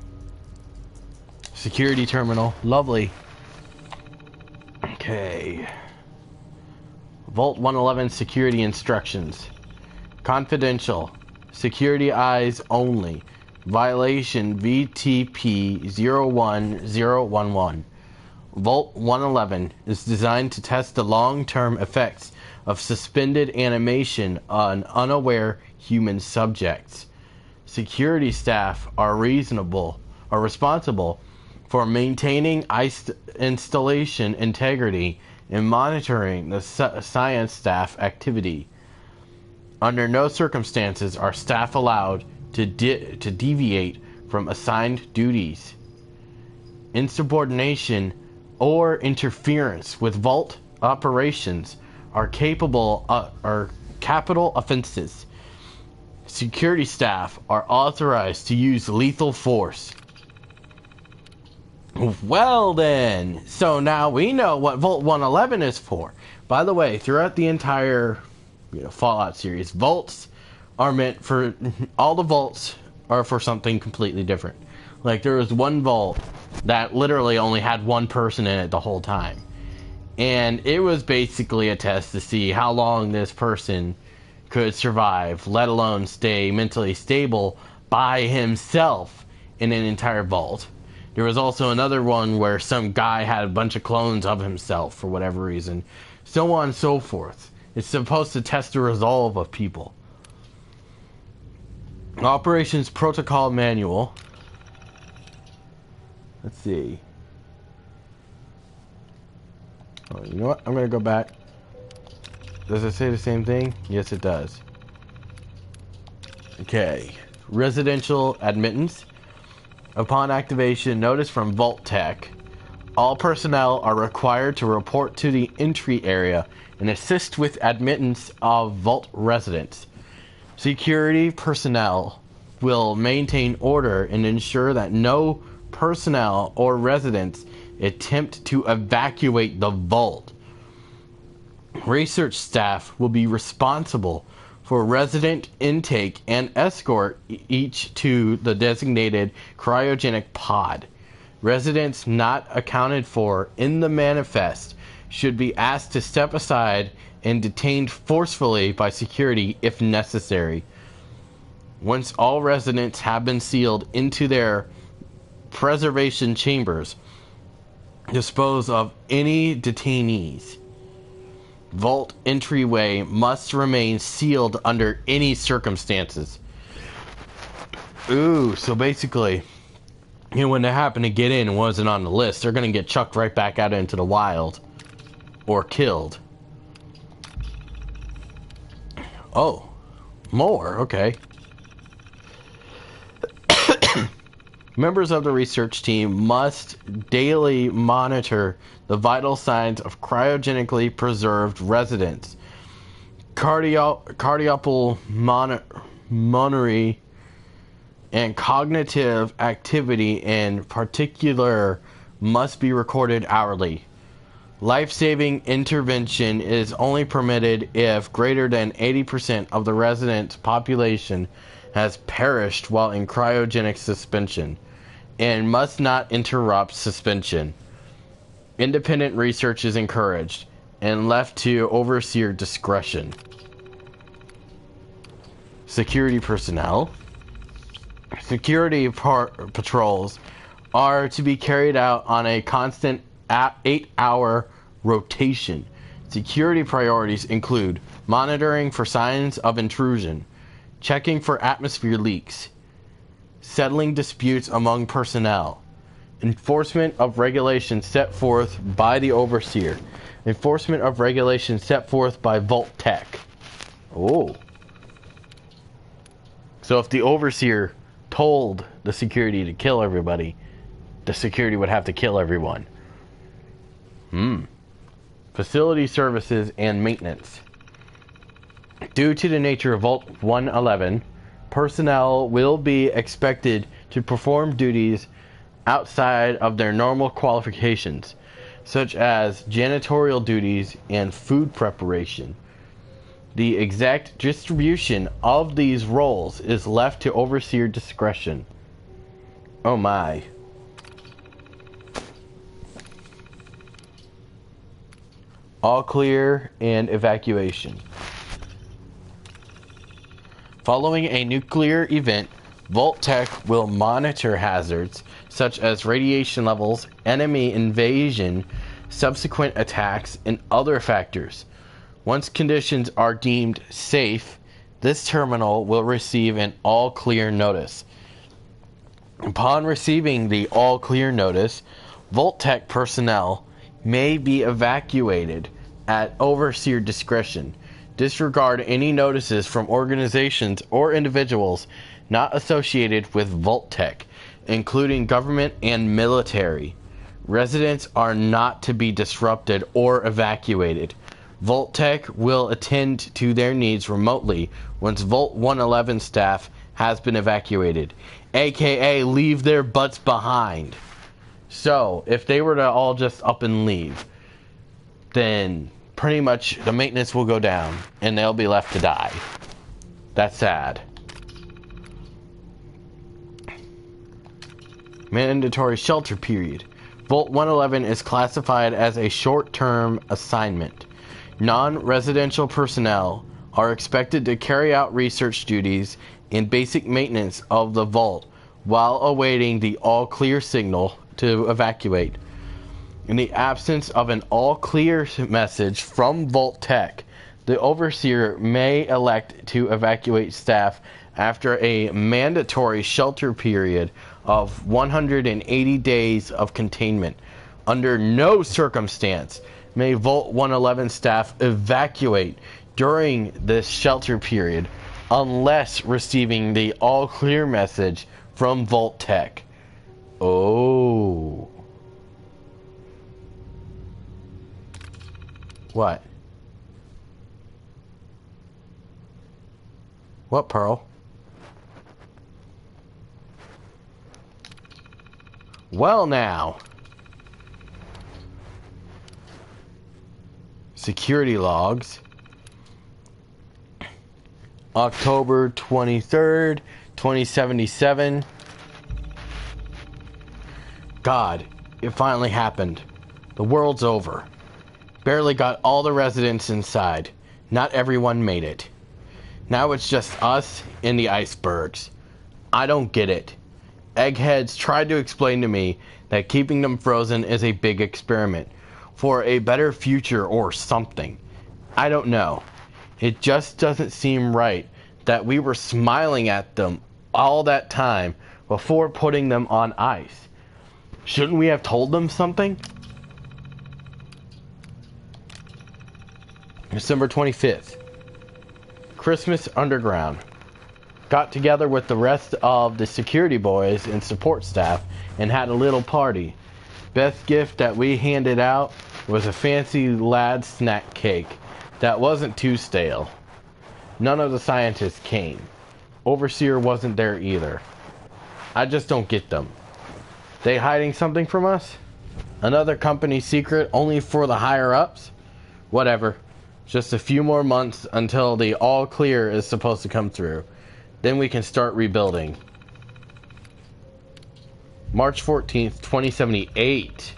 Security terminal. Lovely. Okay. Vault 111 security instructions. Confidential. Security eyes only. Violation VTP 01011. Vault 111 is designed to test the long-term effects of suspended animation on unaware human subjects. Security staff are responsible for maintaining installation integrity in monitoring the science staff activity. Under no circumstances are staff allowed to deviate from assigned duties. Insubordination or interference with vault operations are capital offenses. Security staff are authorized to use lethal force. Well then, so now we know what Vault 111 is for. By the way, throughout the entire Fallout series, vaults are meant for, all the vaults are for something completely different. Like there was one vault that literally only had one person in it the whole time. And it was basically a test to see how long this person could survive, let alone stay mentally stable by himself in an entire vault. There was also another one where some guy had a bunch of clones of himself for whatever reason. So on and so forth. It's supposed to test the resolve of people. Operations Protocol Manual. Let's see. Oh, you know what? I'm going to go back. Does it say the same thing? Yes, it does. Okay. Residential admittance. Upon activation, notice from Vault Tech. All personnel are required to report to the entry area and assist with admittance of Vault residents. Security personnel will maintain order and ensure that no personnel or residents attempt to evacuate the vault. Research staff will be responsible for resident intake and escort each to the designated cryogenic pod. Residents not accounted for in the manifest should be asked to step aside and detained forcefully by security if necessary. Once all residents have been sealed into their preservation chambers, dispose of any detainees. Vault entryway must remain sealed under any circumstances. Ooh, so basically, when they happen to get in and wasn't on the list, they're going to get chucked right back out into the wild. Or killed. Oh. More, okay. Members of the research team must daily monitor the vital signs of cryogenically preserved residents. Cardiopulmonary and cognitive activity in particular must be recorded hourly. Life-saving intervention is only permitted if greater than 80% of the resident population has perished while in cryogenic suspension and must not interrupt suspension. Independent research is encouraged and left to overseer discretion. Security personnel. Security patrols are to be carried out on a constant 8-hour rotation. Security priorities include monitoring for signs of intrusion, checking for atmosphere leaks, settling disputes among personnel, enforcement of regulations set forth by the overseer, enforcement of regulations set forth by Vault Tech. Oh. So if the overseer told the security to kill everybody, the security would have to kill everyone. Facility services and maintenance. Due to the nature of Vault 111, personnel will be expected to perform duties outside of their normal qualifications, such as janitorial duties and food preparation. The exact distribution of these roles is left to overseer discretion. Oh my. All clear and evacuation. Following a nuclear event, Vault Tech will monitor hazards such as radiation levels, enemy invasion, subsequent attacks, and other factors. Once conditions are deemed safe, this terminal will receive an all-clear notice. Upon receiving the all-clear notice, Vault Tech personnel may be evacuated at overseer discretion. Disregard any notices from organizations or individuals not associated with Vault-Tec, including government and military. Residents are not to be disrupted or evacuated. Vault-Tec will attend to their needs remotely once Vault 111 staff has been evacuated, aka leave their butts behind. So, if they were to all just up and leave, then pretty much the maintenance will go down and they'll be left to die. That's sad. Mandatory shelter period. Vault 111 is classified as a short-term assignment. Non-residential personnel are expected to carry out research duties and basic maintenance of the vault while awaiting the all-clear signal to evacuate. In the absence of an all-clear message from Vault-Tec, the overseer may elect to evacuate staff after a mandatory shelter period of 180 days of containment. Under no circumstance may Vault 111 staff evacuate during this shelter period unless receiving the all-clear message from Vault-Tec. Oh. What? What, Pearl? Well, now. Security logs. October 23rd, 2077. God, it finally happened. The world's over. Barely got all the residents inside. Not everyone made it. Now it's just us and the icebergs. I don't get it. Eggheads tried to explain to me that keeping them frozen is a big experiment for a better future or something. I don't know. It just doesn't seem right that we were smiling at them all that time before putting them on ice. Shouldn't we have told them something? December 25th. Christmas Underground. Got together with the rest of the security boys and support staff and had a little party. Best gift that we handed out was a fancy lad snack cake that wasn't too stale. None of the scientists came. Overseer wasn't there either. I just don't get them. They hiding something from us? Another company secret only for the higher-ups? Whatever. Just a few more months until the all clear is supposed to come through. Then we can start rebuilding. March 14th, 2078.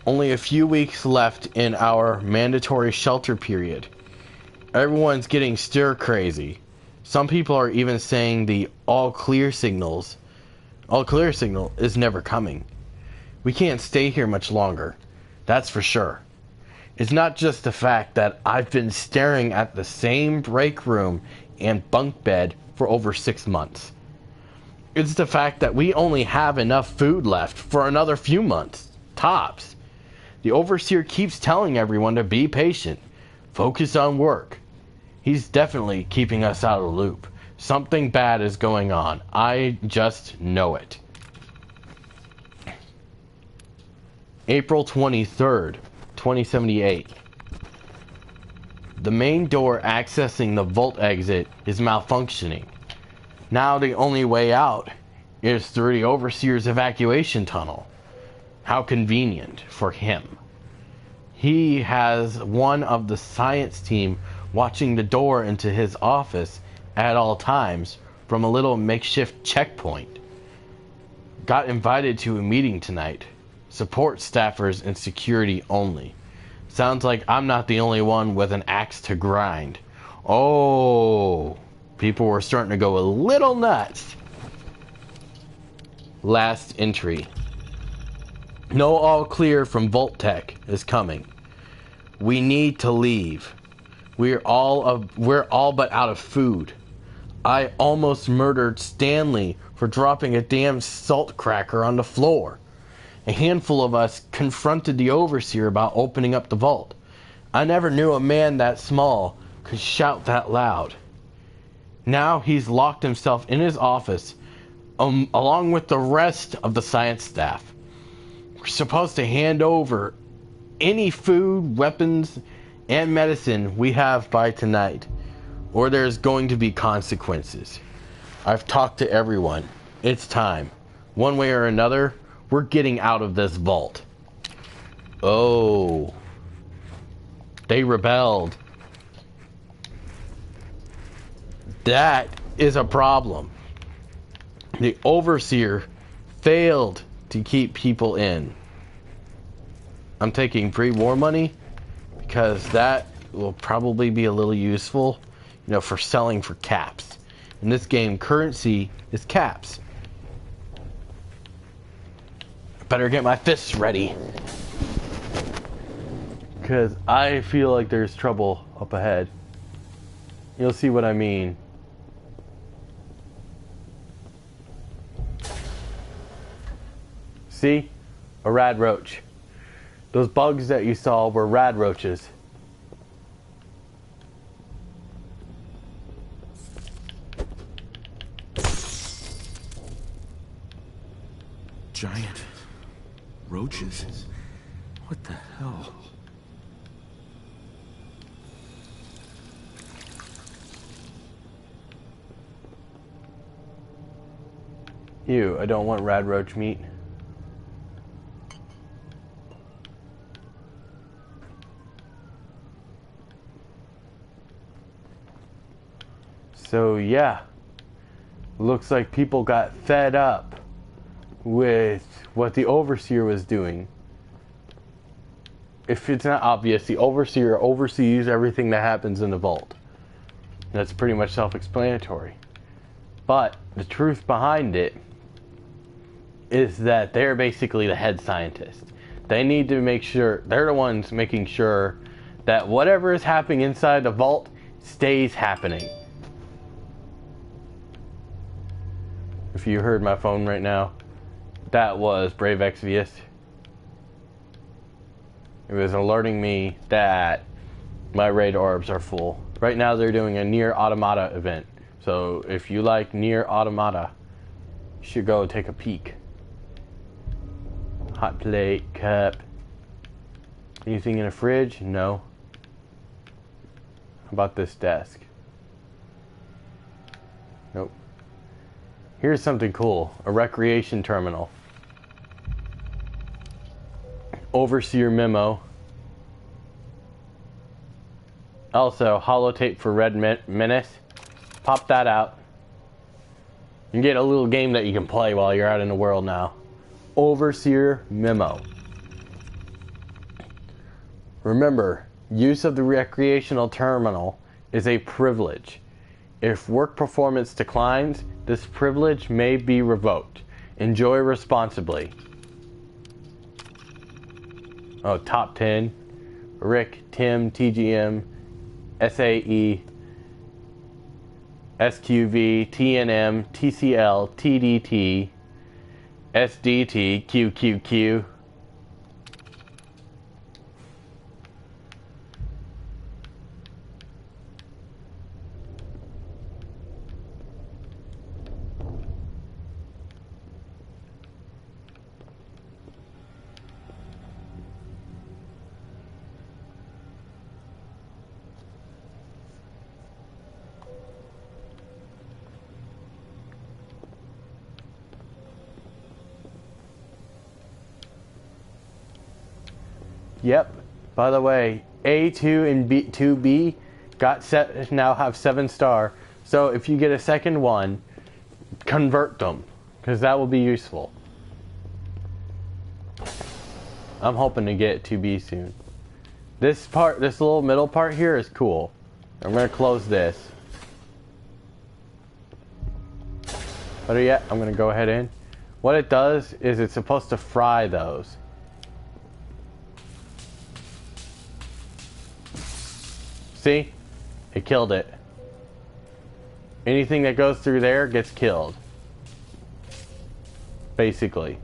Only a few weeks left in our mandatory shelter period. Everyone's getting stir crazy. Some people are even saying the all clear signal is never coming. We can't stay here much longer. That's for sure. It's not just the fact that I've been staring at the same break room and bunk bed for over 6 months. It's the fact that we only have enough food left for another few months, tops. The overseer keeps telling everyone to be patient, focus on work. He's definitely keeping us out of the loop. Something bad is going on. I just know it. April 23rd, 2078. The main door accessing the vault exit is malfunctioning. Now the only way out is through the overseer's evacuation tunnel. How convenient for him. He has one of the science team watching the door into his office at all times from a little makeshift checkpoint. Got invited to a meeting tonight. Support staffers and security only. Sounds like I'm not the only one with an axe to grind. Oh, people were starting to go a little nuts. Last entry. No all clear from Vault-Tec is coming. We need to leave. We're all but out of food. I almost murdered Stanley for dropping a damn salt cracker on the floor. a handful of us confronted the overseer about opening up the vault. I never knew a man that small could shout that loud. Now he's locked himself in his office, along with the rest of the science staff. We're supposed to hand over any food, weapons, and medicine we have by tonight, or there's going to be consequences. I've talked to everyone. It's time. One way or another, we're getting out of this vault. Oh. They rebelled. That is a problem. The overseer failed to keep people in. I'm taking pre-war money because that will probably be a little useful, for selling for caps. In this game, currency is caps. I better get my fists ready, because I feel like there's trouble up ahead. You'll see what I mean. See? A rad roach. Those bugs that you saw were rad roaches. Giant roaches? What the hell? Ew, I don't want rad roach meat. So yeah, looks like people got fed up with what the overseer was doing. If it's not obvious, the overseer oversees everything that happens in the vault. That's pretty much self-explanatory. But the truth behind it is that they're basically the head scientist. They need to make sure, they're the ones making sure that whatever is happening inside the vault stays happening. If you heard my phone right now, that was Brave Exvius. It was alerting me that my raid orbs are full. Right now they're doing a Near Automata event. So if you like Near Automata, you should go take a peek. Hot plate, cup. Anything in a fridge? No. How about this desk? Nope. Here's something cool. A recreation terminal. Overseer memo. Also, holotape for Red Menace. Pop that out. You get a little game that you can play while you're out in the world now. Overseer memo. Remember, use of the recreational terminal is a privilege. If work performance declines, this privilege may be revoked. Enjoy responsibly. Oh, top 10. Rick, Tim, TGM, SAE, SQV, TNM, TCL, TDT, SDT, QQQ. Yep. By the way, A2 and B2B got set now have 7-star. So if you get a second one, convert them, because that will be useful. I'm hoping to get 2B soon. This part, this little middle part here is cool. I'm gonna close this. Better yet, I'm gonna go ahead in. What it does is it's supposed to fry those. See? It killed it. Anything that goes through there gets killed. Basically.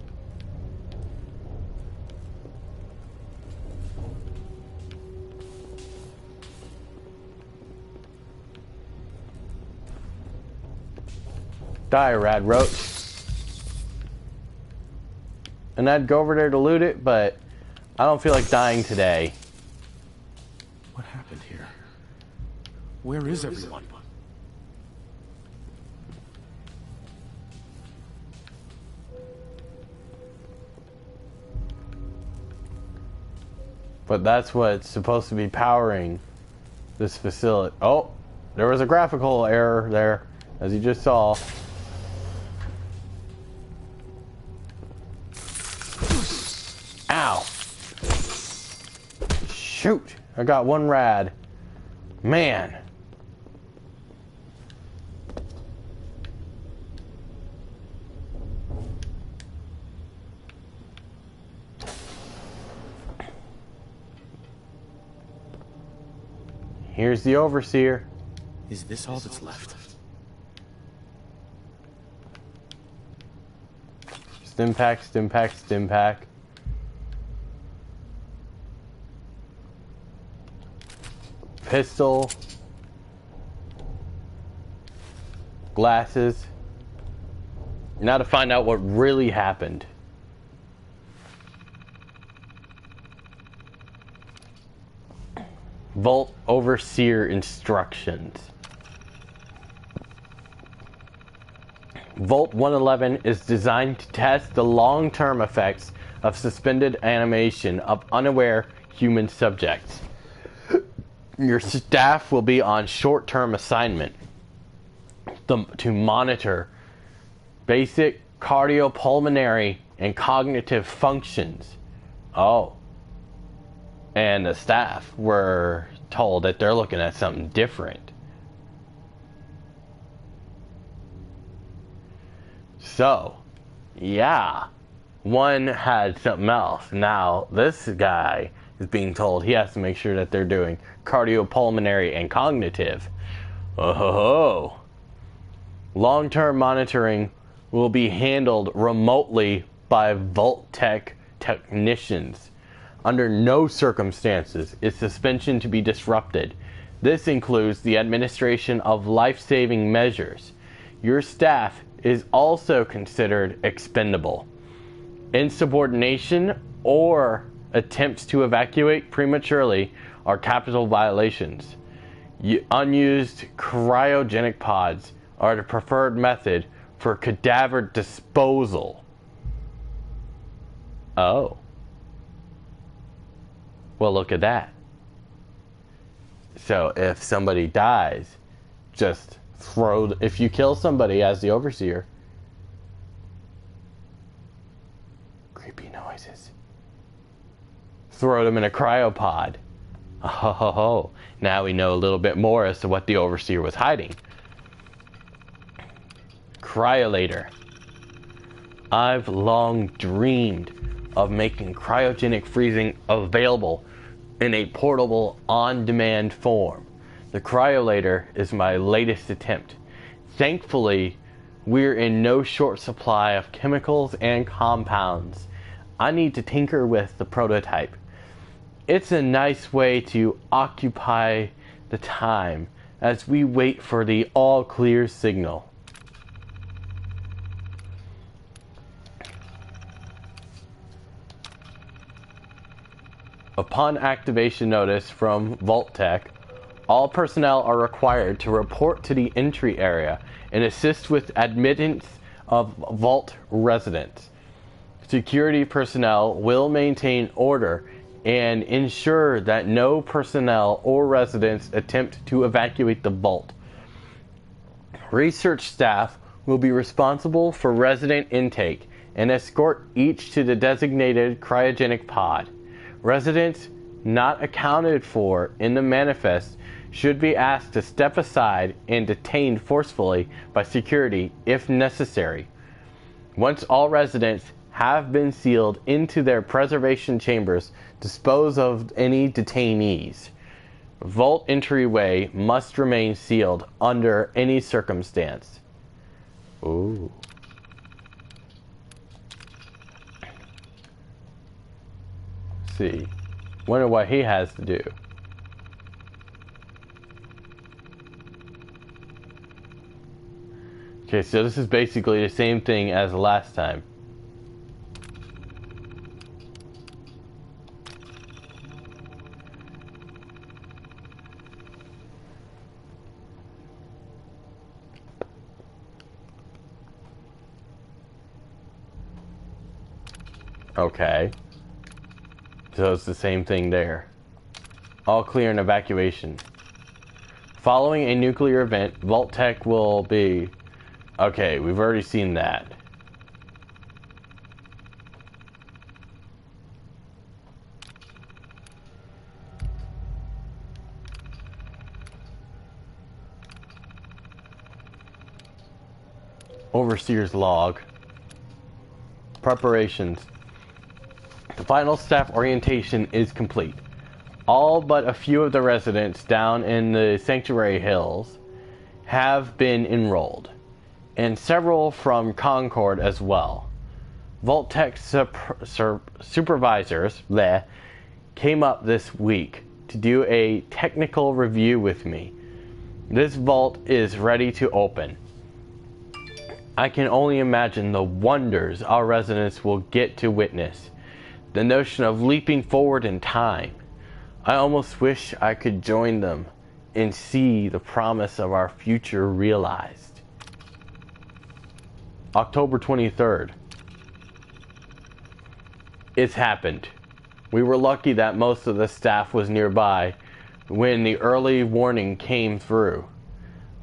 Die, rad roach. And I'd go over there to loot it, but I don't feel like dying today. What happened here? Where is everyone? But that's what's supposed to be powering this facility. Oh, there was a graphical error there, as you just saw. Ow. Shoot, I got one rad. Man. Here's the overseer. Is this all that's left? Stim pack, stim pack, stim pack. Pistol. Glasses. Now to find out what really happened. Vault Overseer instructions. Vault 111 is designed to test the long-term effects of suspended animation of unaware human subjects. Your staff will be on short-term assignment to monitor basic cardiopulmonary and cognitive functions. Oh. And the staff were told that they're looking at something different. So, yeah, one had something else. Now, this guy is being told he has to make sure that they're doing cardiopulmonary and cognitive. Oh, long-term monitoring will be handled remotely by Vault Tech technicians. Under no circumstances is suspension to be disrupted. This includes the administration of life-saving measures. Your staff is also considered expendable. Insubordination or attempts to evacuate prematurely are capital violations. Unused cryogenic pods are the preferred method for cadaver disposal. Oh. Well, look at that. So if somebody dies, just if you kill somebody as the overseer. Creepy noises. Throw them in a cryopod. Oh, now we know a little bit more as to what the overseer was hiding. Cryolator. I've long dreamed of making cryogenic freezing available in a portable, on-demand form. The cryolator is my latest attempt. Thankfully, we're in no short supply of chemicals and compounds. I need to tinker with the prototype. It's a nice way to occupy the time as we wait for the all-clear signal. Upon activation notice from Vault Tech, all personnel are required to report to the entry area and assist with admittance of Vault residents. Security personnel will maintain order and ensure that no personnel or residents attempt to evacuate the Vault. Research staff will be responsible for resident intake and escort each to the designated cryogenic pod. Residents not accounted for in the manifest should be asked to step aside and detained forcefully by security if necessary. Once all residents have been sealed into their preservation chambers, dispose of any detainees. Vault entryway must remain sealed under any circumstance. Ooh. See. Wonder what he has to do. Okay, so this is basically the same thing as the last time. Okay. So it's the same thing there. All clear in evacuation. Following a nuclear event, Vault Tech will be... Okay, we've already seen that. Overseer's log. Preparations. The final staff orientation is complete. All but a few of the residents down in the Sanctuary Hills have been enrolled, and several from Concord as well. Vault Tech supervisors came up this week to do a technical review with me. This vault is ready to open. I can only imagine the wonders our residents will get to witness. The notion of leaping forward in time. I almost wish I could join them and see the promise of our future realized. October 23rd. It's happened. We were lucky that most of the staff was nearby when the early warning came through.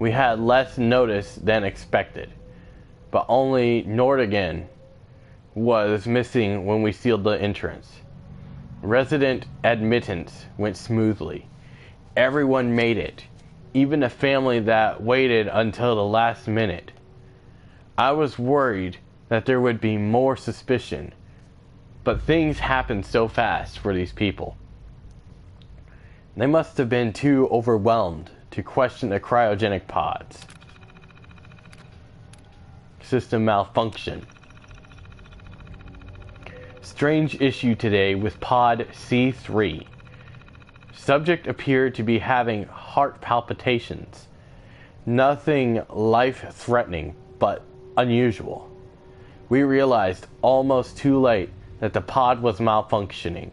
We had less notice than expected, but only Nordigan was missing when we sealed the entrance. Resident admittance went smoothly. Everyone made it, even a family that waited until the last minute. I was worried that there would be more suspicion, but things happened so fast for these people. They must have been too overwhelmed to question the cryogenic pods. System malfunction. Strange issue today with pod C3. Subject appeared to be having heart palpitations. Nothing life-threatening, but unusual. We realized almost too late that the pod was malfunctioning.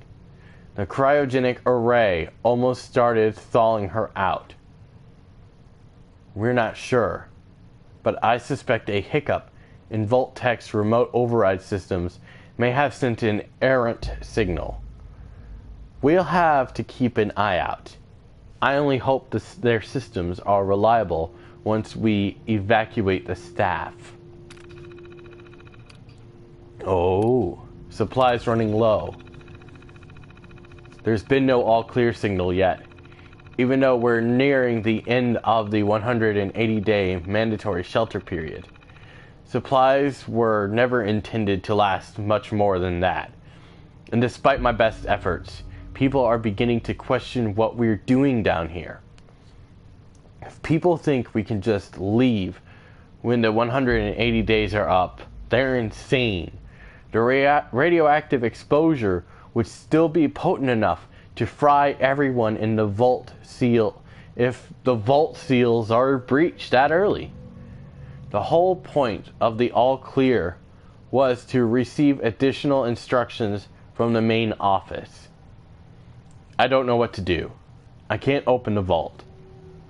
The cryogenic array almost started thawing her out. We're not sure, but I suspect a hiccup in Vault Tech's remote override systems may have sent an errant signal. We'll have to keep an eye out. I only hope their systems are reliable once we evacuate the staff. Oh, supplies running low. There's been no all-clear signal yet, even though we're nearing the end of the 180-day mandatory shelter period. Supplies were never intended to last much more than that. And despite my best efforts, people are beginning to question what we're doing down here. If people think we can just leave when the 180 days are up, they're insane. The radioactive exposure would still be potent enough to fry everyone in the vault seal if the vault seals are breached that early. The whole point of the all clear was to receive additional instructions from the main office. I don't know what to do. I can't open the vault.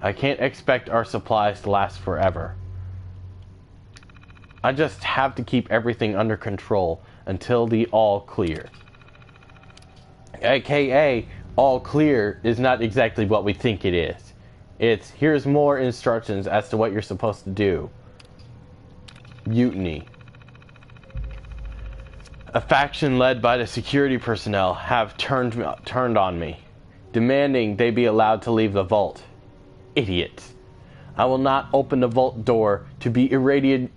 I can't expect our supplies to last forever. I just have to keep everything under control until the all clear. AKA, all clear is not exactly what we think it is. It's, here's more instructions as to what you're supposed to do. Mutiny. A faction led by the security personnel have turned on me, demanding they be allowed to leave the vault. Idiots. I will not open the vault door to be irradiated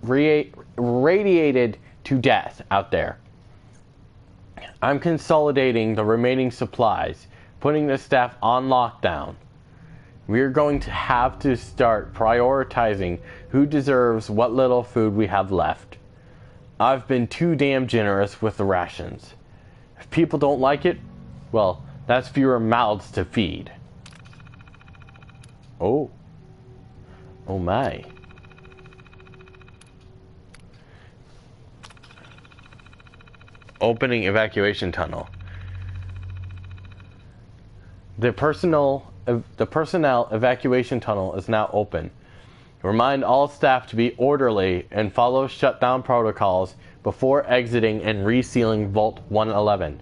to death out there. I'm consolidating the remaining supplies, putting the staff on lockdown. We're going to have to start prioritizing who deserves what little food we have left. I've been too damn generous with the rations. If people don't like it, well, that's fewer mouths to feed. Oh. Oh my. Opening evacuation tunnel. The personnel evacuation tunnel is now open. Remind all staff to be orderly and follow shutdown protocols before exiting and resealing Vault 111.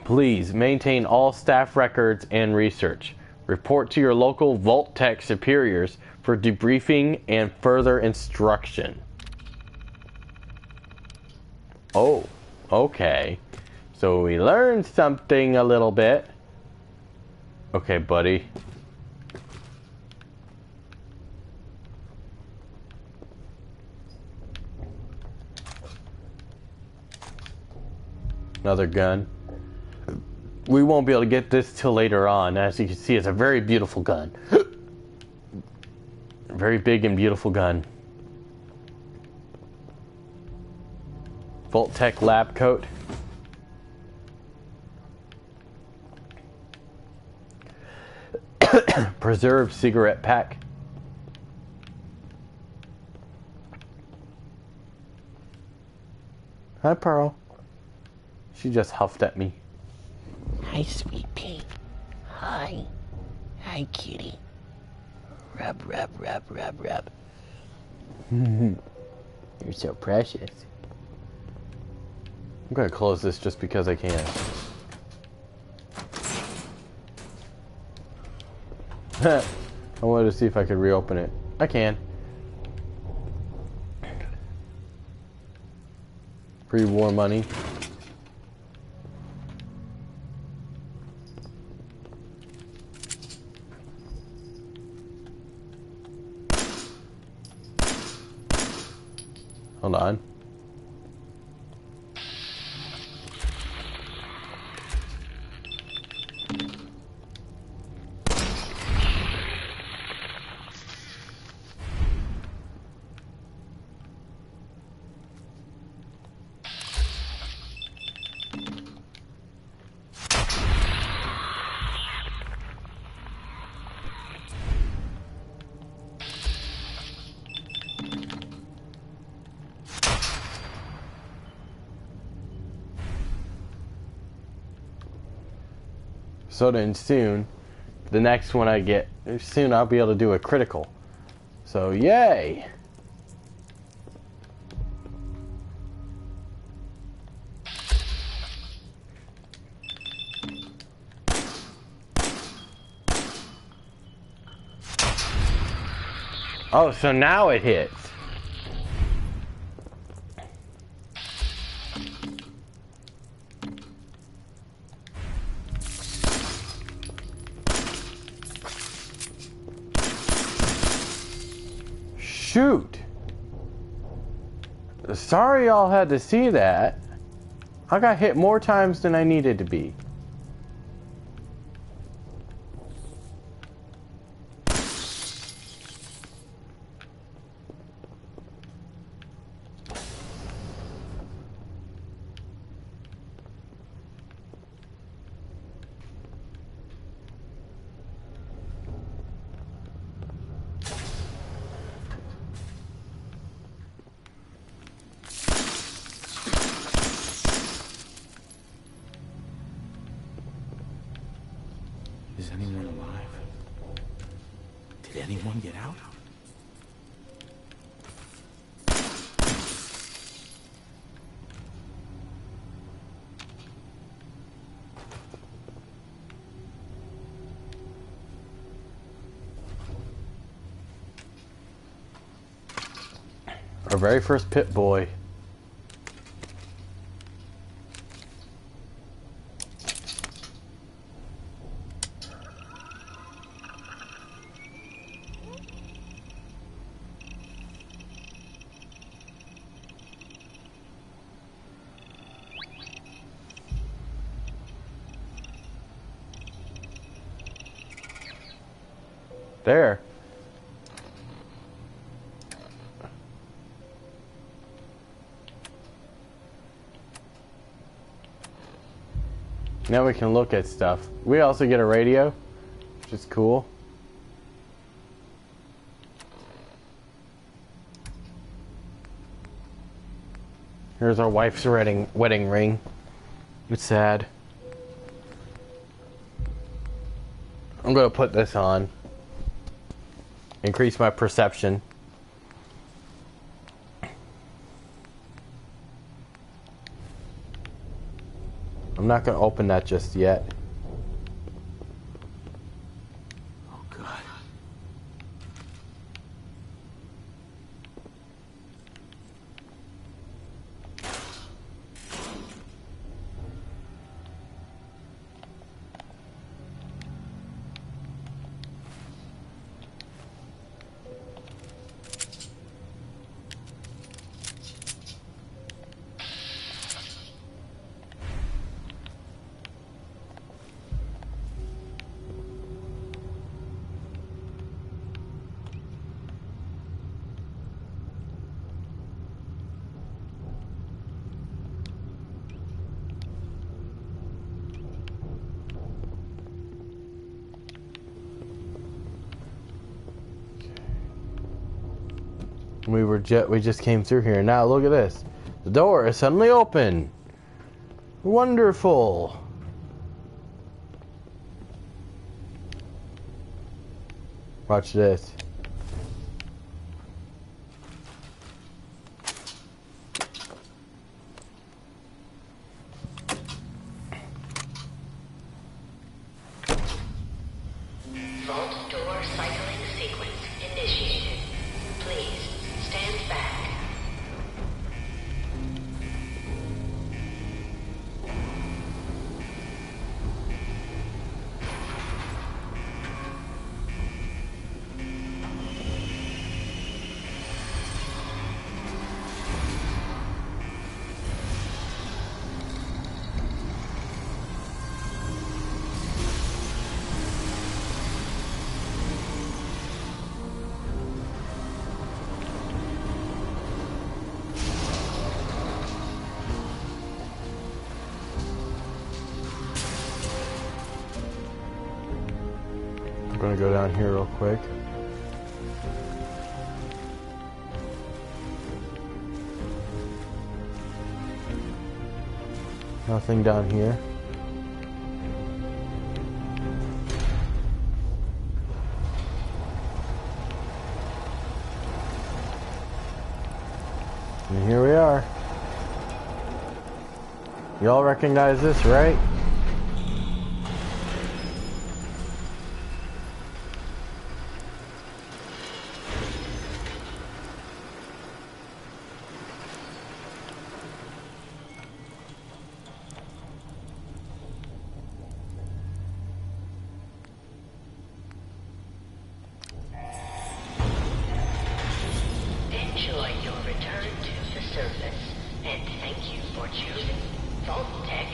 Please maintain all staff records and research. Report to your local Vault Tech superiors for debriefing and further instruction. Oh, okay. So we learned something a little bit. Okay, buddy. Another gun. We won't be able to get this till later on. As you can see, it's a very beautiful gun. Very big and beautiful gun. Vault Tech lab coat. Preserved cigarette pack. Hi, Pearl. She just huffed at me. Hi, sweet pea. Hi. Hi, cutie. Rub, rub, rub, rub, rub. You're so precious. I'm gonna close this just because I can. I wanted to see if I could reopen it. I can. Pre-war money. Hold on. So then soon, the next one I get, soon I'll be able to do a critical. So yay! Oh, so now it hits. Shoot. Sorry y'all had to see that. I got hit more times than I needed to be. Is anyone alive? Did anyone get out? Our very first pit boy. There. Now we can look at stuff. We also get a radio, which is cool. Here's our wife's wedding ring. It's sad. I'm gonna put this on. Increase my perception. I'm not gonna open that just yet. Oh, God. We just came through here. Now look at this. The door is suddenly open. Wonderful. Watch this. Vault door cycling sequence initiated. Please stand back. I'm gonna go down here real quick. Nothing down here. And here we are. Y'all recognize this, right? Enjoy your return to the surface, and thank you for choosing Vault Tech.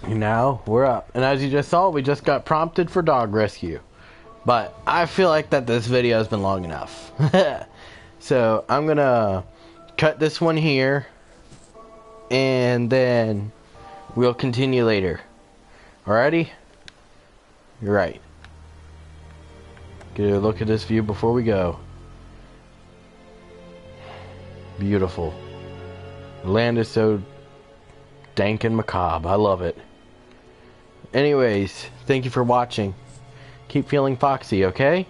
Now we're up, and as you just saw, we just got prompted for dog rescue. But I feel like that this video has been long enough. So I'm gonna cut this one here, and then we'll continue later. Alrighty? You're right. Get a look at this view before we go. Beautiful. The land is so dank and macabre. I love it. Anyways, thank you for watching. Keep feeling foxy, okay?